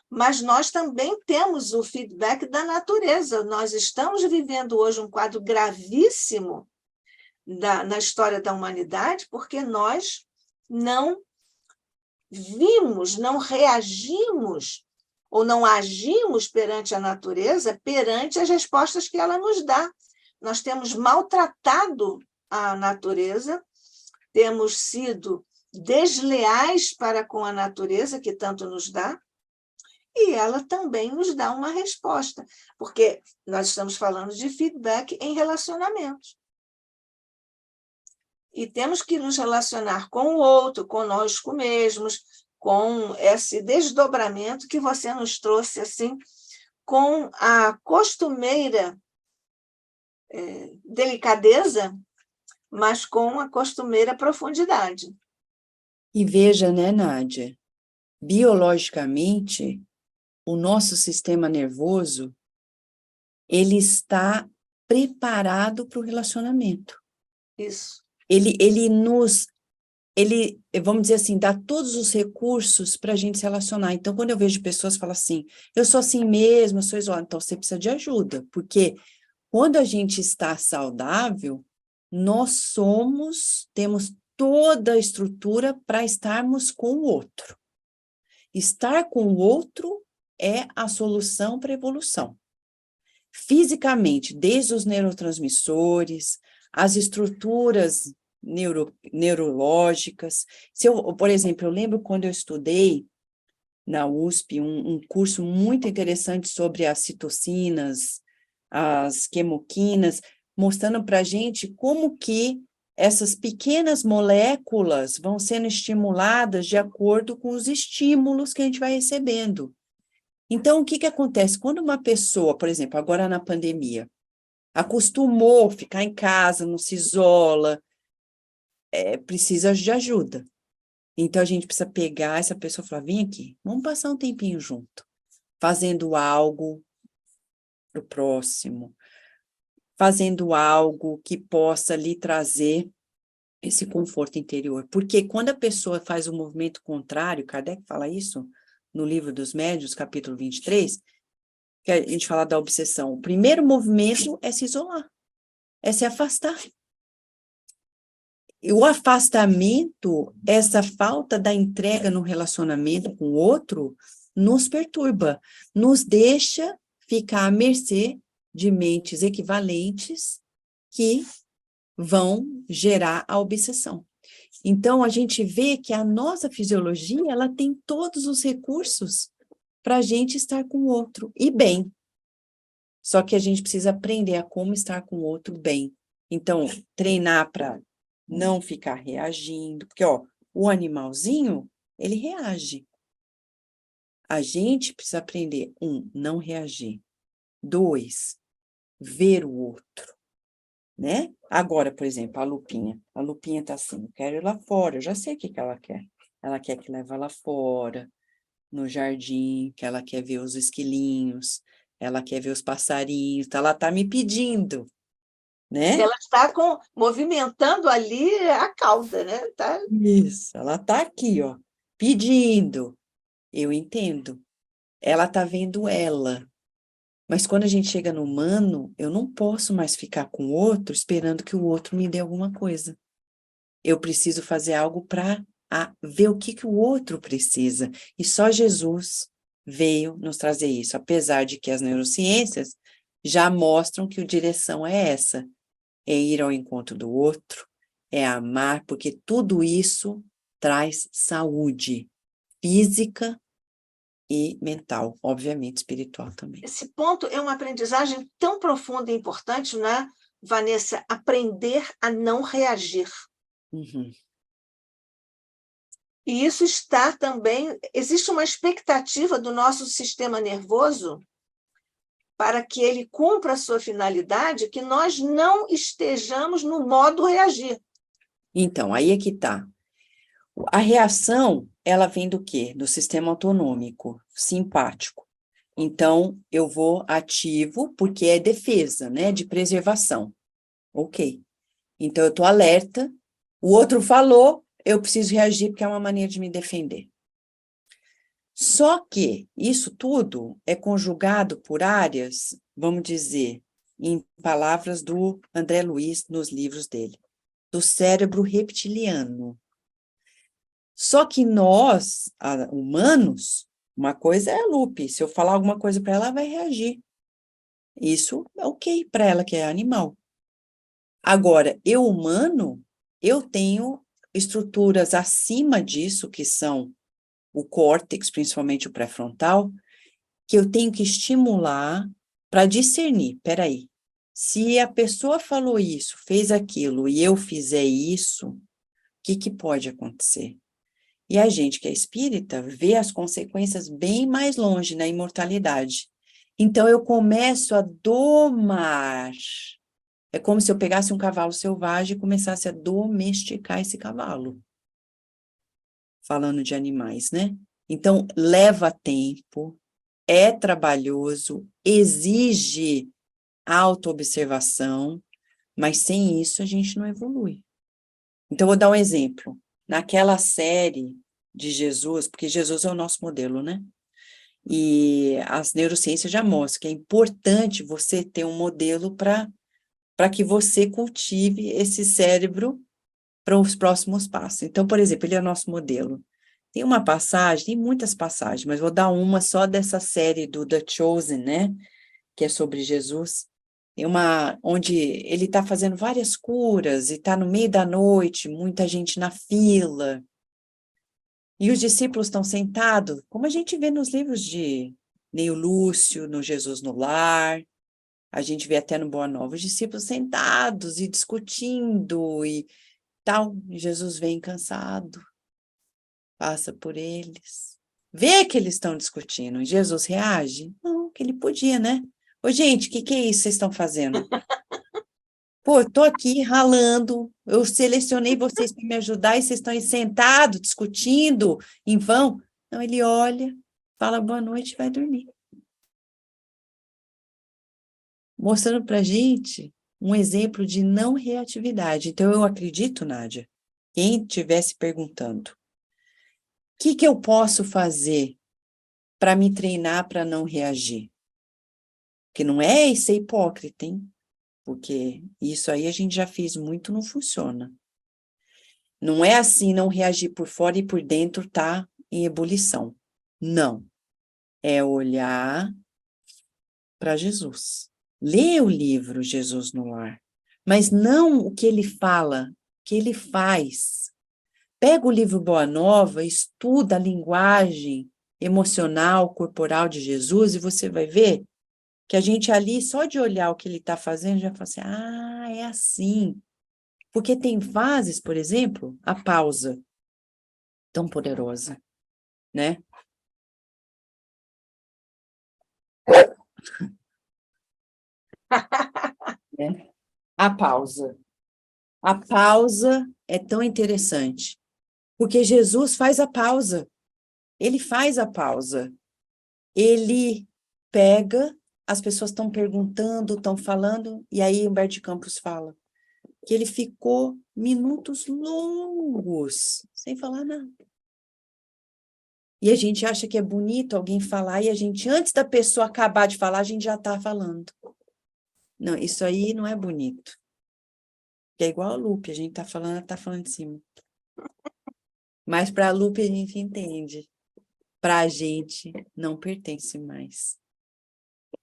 mas nós também temos o feedback da natureza. Nós estamos vivendo hoje um quadro gravíssimo na história da humanidade, porque nós não vimos, não reagimos ou não agimos perante a natureza, perante as respostas que ela nos dá. Nós temos maltratado a natureza, temos sido desleais para com a natureza, que tanto nos dá, e ela também nos dá uma resposta, porque nós estamos falando de feedback em relacionamentos. E temos que nos relacionar com o outro, conosco mesmos, com esse desdobramento que você nos trouxe, assim, com a costumeira delicadeza, mas com a costumeira profundidade. E veja, né, Nádia? Biologicamente, o nosso sistema nervoso, ele está preparado para o relacionamento. Isso. Vamos dizer assim, dá todos os recursos para a gente se relacionar. Então, quando eu vejo pessoas falam assim, eu sou assim mesmo, eu sou isolada, então você precisa de ajuda, porque quando a gente está saudável, nós temos toda a estrutura para estarmos com o outro. Estar com o outro é a solução para a evolução. Fisicamente, desde os neurotransmissores, as estruturas neurológicas. Por exemplo, eu lembro quando eu estudei na USP um curso muito interessante sobre as citocinas, as quimoquinas, mostrando para a gente como que essas pequenas moléculas vão sendo estimuladas de acordo com os estímulos que a gente vai recebendo. Então, o que acontece? Quando uma pessoa, por exemplo, agora na pandemia, acostumou a ficar em casa, não se isola, precisa de ajuda. Então, a gente precisa pegar essa pessoa e falar, vem aqui, vamos passar um tempinho junto, fazendo algo para o próximo, fazendo algo que possa lhe trazer esse conforto interior. Porque quando a pessoa faz o movimento contrário, Kardec fala isso no Livro dos Médiuns, capítulo 23, que a gente fala da obsessão. O primeiro movimento é se isolar, é se afastar. E o afastamento, essa falta da entrega no relacionamento com o outro, nos perturba, nos deixa ficar à mercê de mentes equivalentes que vão gerar a obsessão. Então, a gente vê que a nossa fisiologia, ela tem todos os recursos para a gente estar com o outro, e bem. Só que a gente precisa aprender a como estar com o outro bem. Então, treinar para não ficar reagindo, porque, ó, o animalzinho, ele reage. A gente precisa aprender, não reagir. 2, ver o outro, né? Agora, por exemplo, a Lupinha tá assim, eu quero ir lá fora, eu já sei o que ela quer. Ela quer que leve lá fora, no jardim, que ela quer ver os esquilinhos, ela quer ver os passarinhos, ela tá me pedindo, né? Ela está movimentando ali a cauda, né? Tá? Isso, ela tá aqui, ó, pedindo. Eu entendo. Ela tá vendo ela. Mas quando a gente chega no humano, eu não posso mais ficar com o outro esperando que o outro me dê alguma coisa. Eu preciso fazer algo para ver o que o outro precisa. E só Jesus veio nos trazer isso, apesar de que as neurociências já mostram que a direção é essa, é ir ao encontro do outro, é amar, porque tudo isso traz saúde física e mental, obviamente espiritual também. Esse ponto é uma aprendizagem tão profunda e importante, né, Vanessa? Aprender a não reagir. Uhum. E isso está também... Existe uma expectativa do nosso sistema nervoso para que ele cumpra a sua finalidade, que nós não estejamos no modo reagir. Então, aí é que tá. A reação, ela vem do quê? Do sistema autonômico, simpático. Então, eu vou ativo, porque é defesa, né? De preservação. Ok. Então, eu tô alerta, o outro falou, eu preciso reagir, porque é uma maneira de me defender. Só que isso tudo é conjugado por áreas, vamos dizer, em palavras do André Luiz, nos livros dele, do cérebro reptiliano. Só que nós, humanos, uma coisa é a Lupe, se eu falar alguma coisa para ela, ela vai reagir. Isso é ok para ela, que é animal. Agora, eu humano, eu tenho estruturas acima disso, que são o córtex, principalmente o pré-frontal, que eu tenho que estimular para discernir. Peraí, se a pessoa falou isso, fez aquilo, e eu fizer isso, o que pode acontecer? E a gente que é espírita vê as consequências bem mais longe na imortalidade. Então, eu começo a domar. É como se eu pegasse um cavalo selvagem e começasse a domesticar esse cavalo. Falando de animais, né? Então, leva tempo, é trabalhoso, exige autoobservação, mas sem isso a gente não evolui. Então, vou dar um exemplo. Naquela série de Jesus, porque Jesus é o nosso modelo, né? E as neurociências já mostram que é importante você ter um modelo para que você cultive esse cérebro para os próximos passos. Então, por exemplo, ele é nosso modelo. Tem uma passagem, tem muitas passagens, mas vou dar uma só dessa série do The Chosen, né? Que é sobre Jesus, onde ele está fazendo várias curas e está no meio da noite, muita gente na fila, e os discípulos estão sentados, como a gente vê nos livros de Neio Lúcio, no Jesus no Lar, a gente vê até no Boa Nova, os discípulos sentados e discutindo e tal, e Jesus vem cansado, passa por eles, vê que eles estão discutindo, e Jesus reage? Não, que ele podia, né? Ô, gente, o que é isso que vocês estão fazendo? Pô, eu tô aqui ralando, eu selecionei vocês para me ajudar e vocês estão aí sentados, discutindo, em vão. Não, ele olha, fala boa noite e vai dormir. Mostrando para a gente um exemplo de não reatividade. Então, eu acredito, Nádia, quem estivesse perguntando, o que eu posso fazer para me treinar para não reagir? Que não é ser hipócrita, hein? Porque isso aí a gente já fez muito, não funciona. Não é assim, não reagir por fora e por dentro tá em ebulição. Não. É olhar para Jesus. Lê o livro Jesus no Lar. Mas não o que ele fala, o que ele faz. Pega o livro Boa Nova, estuda a linguagem emocional, corporal de Jesus e você vai ver que a gente ali, só de olhar o que ele está fazendo, já fala assim, é assim. Porque tem fases, por exemplo, a pausa, tão poderosa, né? Né? A pausa. A pausa é tão interessante, porque Jesus faz a pausa. Ele faz a pausa. Ele pega, as pessoas estão perguntando, estão falando, e aí Humberto de Campos fala que ele ficou minutos longos, sem falar nada. E a gente acha que é bonito alguém falar, e a gente, antes da pessoa acabar de falar, a gente já está falando. Não, isso aí não é bonito. Que é igual a Lupe, a gente está falando, ela está falando em cima. Mas para a Lupe a gente entende. Para a gente não pertence mais.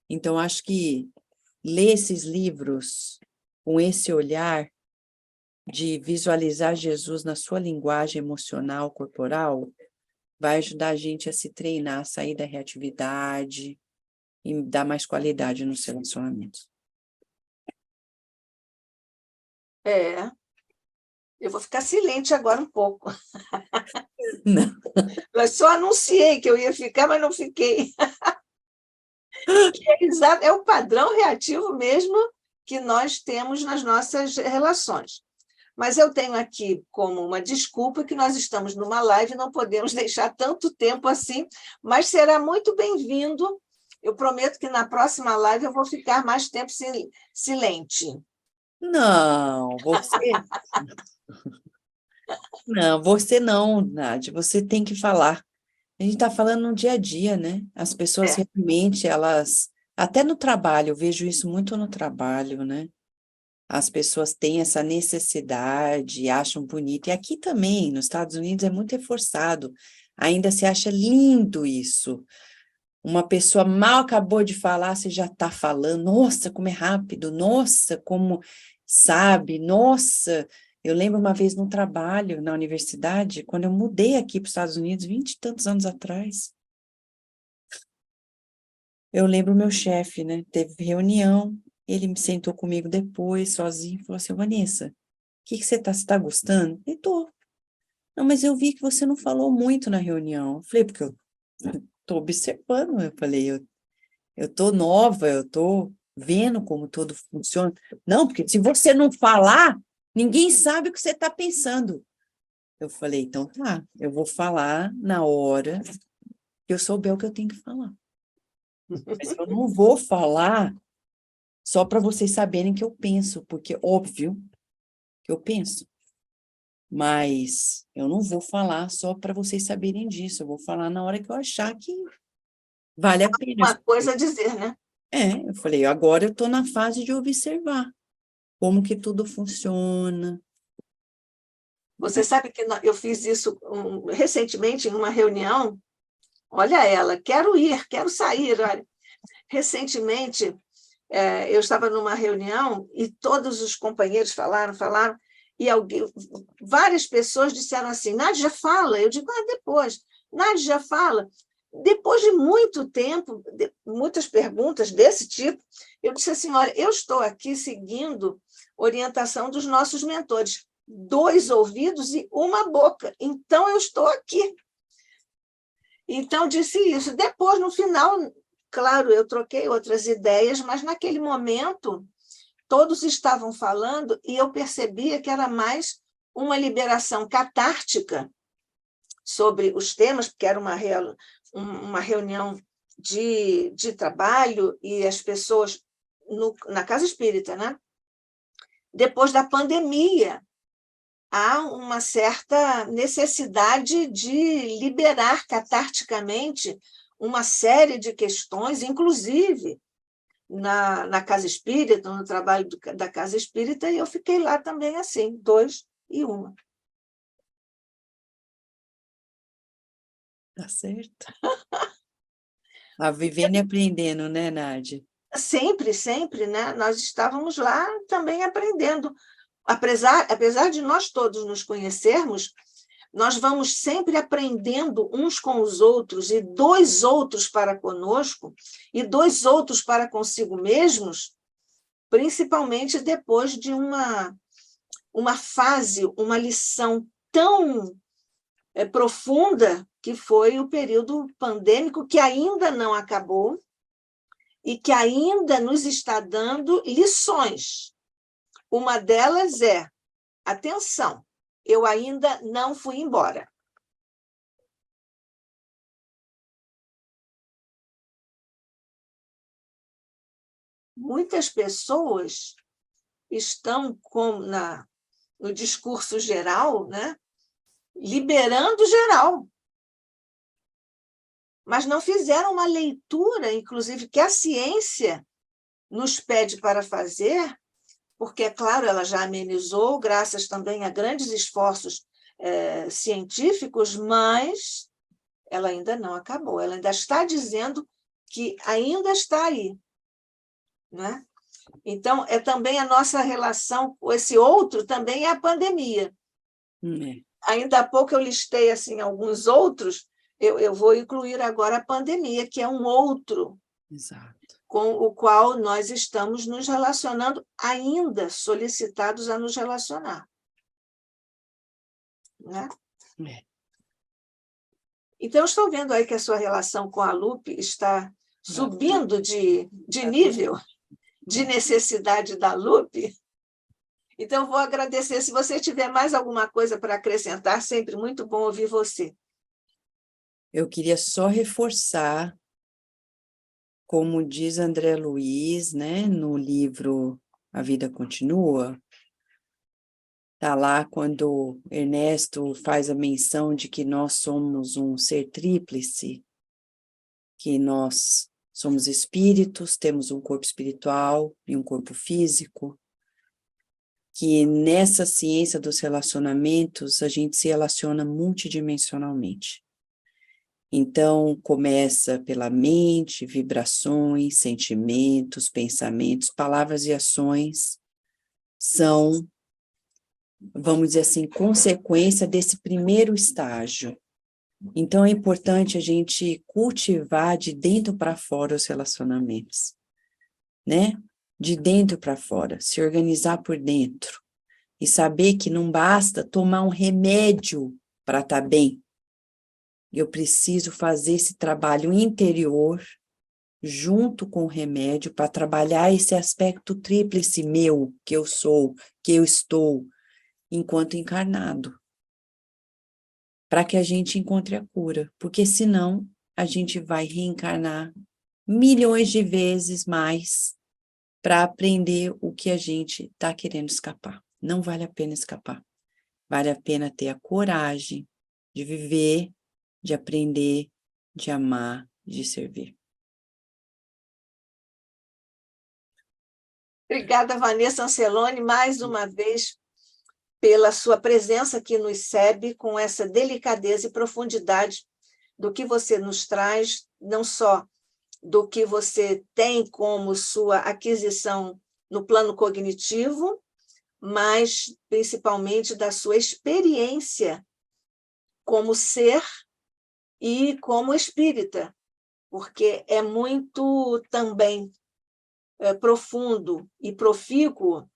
Então, acho que ler esses livros com esse olhar de visualizar Jesus na sua linguagem emocional, corporal, vai ajudar a gente a se treinar, a sair da reatividade e dar mais qualidade nos relacionamentos. Eu vou ficar silente agora um pouco. Não. Eu só anunciei que eu ia ficar, mas não fiquei. É o padrão reativo mesmo que nós temos nas nossas relações. Mas eu tenho aqui como uma desculpa que nós estamos numa live e não podemos deixar tanto tempo assim, mas será muito bem-vindo. Eu prometo que na próxima live eu vou ficar mais tempo silente. Não, você não, Nádia, você tem que falar. A gente está falando no dia a dia, né? As pessoas realmente, elas, até no trabalho, eu vejo isso muito no trabalho, né? As pessoas têm essa necessidade, acham bonito. E aqui também, nos Estados Unidos, é muito reforçado. Ainda se acha lindo isso. Uma pessoa mal acabou de falar, você já está falando. Nossa, como é rápido. Nossa, como sabe. Nossa, eu lembro uma vez no trabalho, na universidade, quando eu mudei aqui para os Estados Unidos, 20 e tantos anos atrás. Eu lembro o meu chefe, né? Teve reunião, ele me sentou comigo depois, sozinho, e falou assim, Vanessa, o que você está gostando? Eu tô. Não, mas eu vi que você não falou muito na reunião. Eu falei, porque eu tô observando. Eu falei, eu tô nova, eu tô vendo como tudo funciona. Não, porque se você não falar, ninguém sabe o que você está pensando. Eu falei, então tá, eu vou falar na hora que eu souber o que eu tenho que falar. Mas eu não vou falar só para vocês saberem que eu penso, porque óbvio que eu penso. Mas eu não vou falar só para vocês saberem disso, eu vou falar na hora que eu achar que vale a pena. Uma coisa a dizer, né? Eu falei, agora eu estou na fase de observar como que tudo funciona. Você sabe que eu fiz isso recentemente em uma reunião. Olha ela, quero ir, quero sair. Olha. Recentemente, eu estava numa reunião e todos os companheiros falaram, e várias pessoas disseram assim, Nádia, fala. Eu digo, depois. Nádia, fala. Depois de muito tempo, muitas perguntas desse tipo, eu disse assim, olha, eu estou aqui seguindo orientação dos nossos mentores, 2 ouvidos e 1 boca, então eu estou aqui. Então, disse isso. Depois, no final, claro, eu troquei outras ideias, mas naquele momento, todos estavam falando e eu percebia que era mais uma liberação catártica sobre os temas, porque era uma reunião de trabalho e as pessoas na Casa Espírita, né? Depois da pandemia, há uma certa necessidade de liberar catarticamente uma série de questões, inclusive na Casa Espírita, no trabalho da Casa Espírita, e eu fiquei lá também assim, 2 e 1. Tá certo. A vivendo e aprendendo, né, Nádia? Sempre, sempre, né? Nós estávamos lá também aprendendo. Apesar de nós todos nos conhecermos, nós vamos sempre aprendendo uns com os outros, e 2 outros para conosco, e 2 outros para consigo mesmos, principalmente depois de uma fase, uma lição tão profunda que foi o período pandêmico, que ainda não acabou e que ainda nos está dando lições. Uma delas é, atenção, eu ainda não fui embora. Muitas pessoas estão no discurso geral, né, liberando geral, mas não fizeram uma leitura, inclusive, que a ciência nos pede para fazer, porque, é claro, ela já amenizou, graças também a grandes esforços científicos, mas ela ainda não acabou, ela ainda está dizendo que ainda está aí, né? Então, também a nossa relação com esse outro também é a pandemia. Ainda há pouco eu listei assim, alguns outros, eu vou incluir agora a pandemia, que é um outro. Exato. Com o qual nós estamos nos relacionando, ainda solicitados a nos relacionar. Né? Então, estou vendo aí que a sua relação com a Lupe está subindo de nível, de necessidade da Lupe. Então, vou agradecer. Se você tiver mais alguma coisa para acrescentar, sempre muito bom ouvir você. Eu queria só reforçar, como diz André Luiz, né, no livro A Vida Continua, está lá quando Ernesto faz a menção de que nós somos um ser tríplice, que nós somos espíritos, temos um corpo espiritual e um corpo físico, que nessa ciência dos relacionamentos a gente se relaciona multidimensionalmente. Então, começa pela mente, vibrações, sentimentos, pensamentos, palavras e ações são, vamos dizer assim, consequência desse primeiro estágio. Então, é importante a gente cultivar de dentro para fora os relacionamentos, né? De dentro para fora, se organizar por dentro e saber que não basta tomar um remédio para estar bem. Eu preciso fazer esse trabalho interior junto com o remédio para trabalhar esse aspecto tríplice meu, que eu sou, que eu estou, enquanto encarnado. Para que a gente encontre a cura, porque senão a gente vai reencarnar milhões de vezes mais para aprender o que a gente está querendo escapar. Não vale a pena escapar. Vale a pena ter a coragem de viver, de aprender, de amar, de servir. Obrigada, Vanessa Ancelone, mais uma vez, pela sua presença aqui no ICEB, com essa delicadeza e profundidade do que você nos traz, não só do que você tem como sua aquisição no plano cognitivo, mas principalmente da sua experiência como ser e como espírita, porque é muito também profundo e profícuo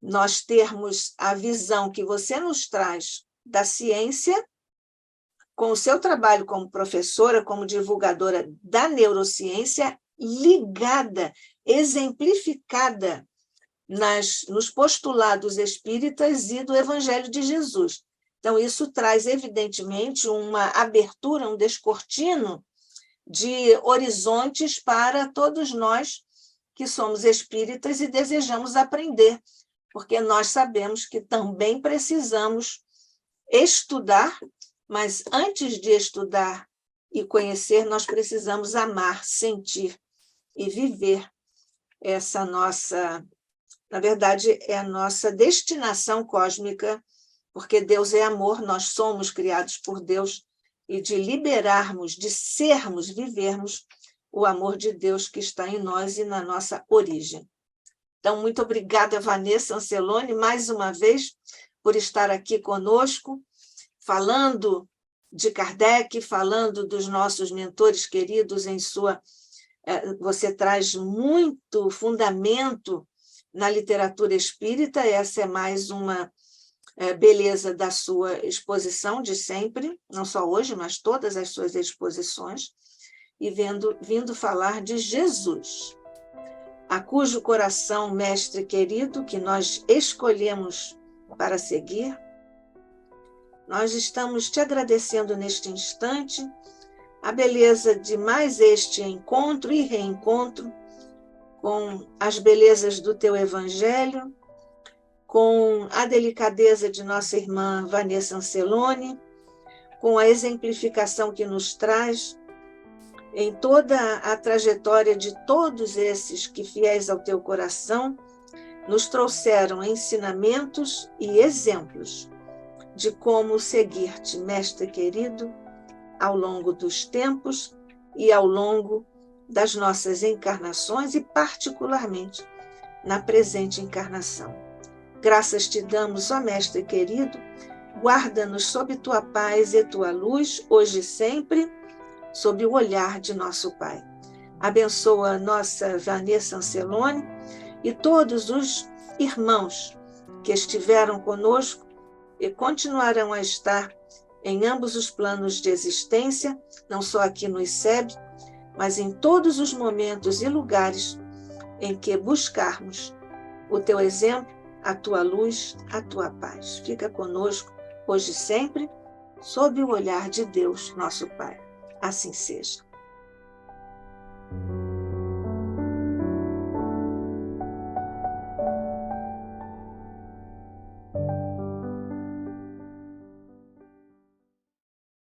nós termos a visão que você nos traz da ciência, com o seu trabalho como professora, como divulgadora da neurociência, ligada, exemplificada nos postulados espíritas e do Evangelho de Jesus. Então, isso traz, evidentemente, uma abertura, um descortino de horizontes para todos nós que somos espíritas e desejamos aprender, porque nós sabemos que também precisamos estudar, mas antes de estudar e conhecer, nós precisamos amar, sentir e viver essa nossa, na verdade, é a nossa destinação cósmica, porque Deus é amor, nós somos criados por Deus, e de liberarmos, de sermos, vivermos o amor de Deus que está em nós e na nossa origem. Então, muito obrigada, Vanessa Ancelone, mais uma vez, por estar aqui conosco, falando de Kardec, falando dos nossos mentores queridos em sua... Você traz muito fundamento na literatura espírita, essa é mais uma beleza da sua exposição de sempre, não só hoje, mas todas as suas exposições, e vindo falar de Jesus, a cujo coração, mestre querido, que nós escolhemos para seguir. Nós estamos te agradecendo neste instante a beleza de mais este encontro e reencontro com as belezas do teu Evangelho, com a delicadeza de nossa irmã Vanessa Ancelone, com a exemplificação que nos traz em toda a trajetória de todos esses que, fiéis ao teu coração, nos trouxeram ensinamentos e exemplos de como seguir-te, mestre querido, ao longo dos tempos e ao longo das nossas encarnações e, particularmente, na presente encarnação. Graças te damos, ó mestre querido, guarda-nos sob tua paz e tua luz, hoje e sempre, sob o olhar de nosso Pai. Abençoa a nossa Vanessa Ancelone e todos os irmãos que estiveram conosco e continuarão a estar em ambos os planos de existência, não só aqui no ICEB, mas em todos os momentos e lugares em que buscarmos o teu exemplo, a tua luz, a tua paz. Fica conosco hoje e sempre, sob o olhar de Deus, nosso Pai. Assim seja.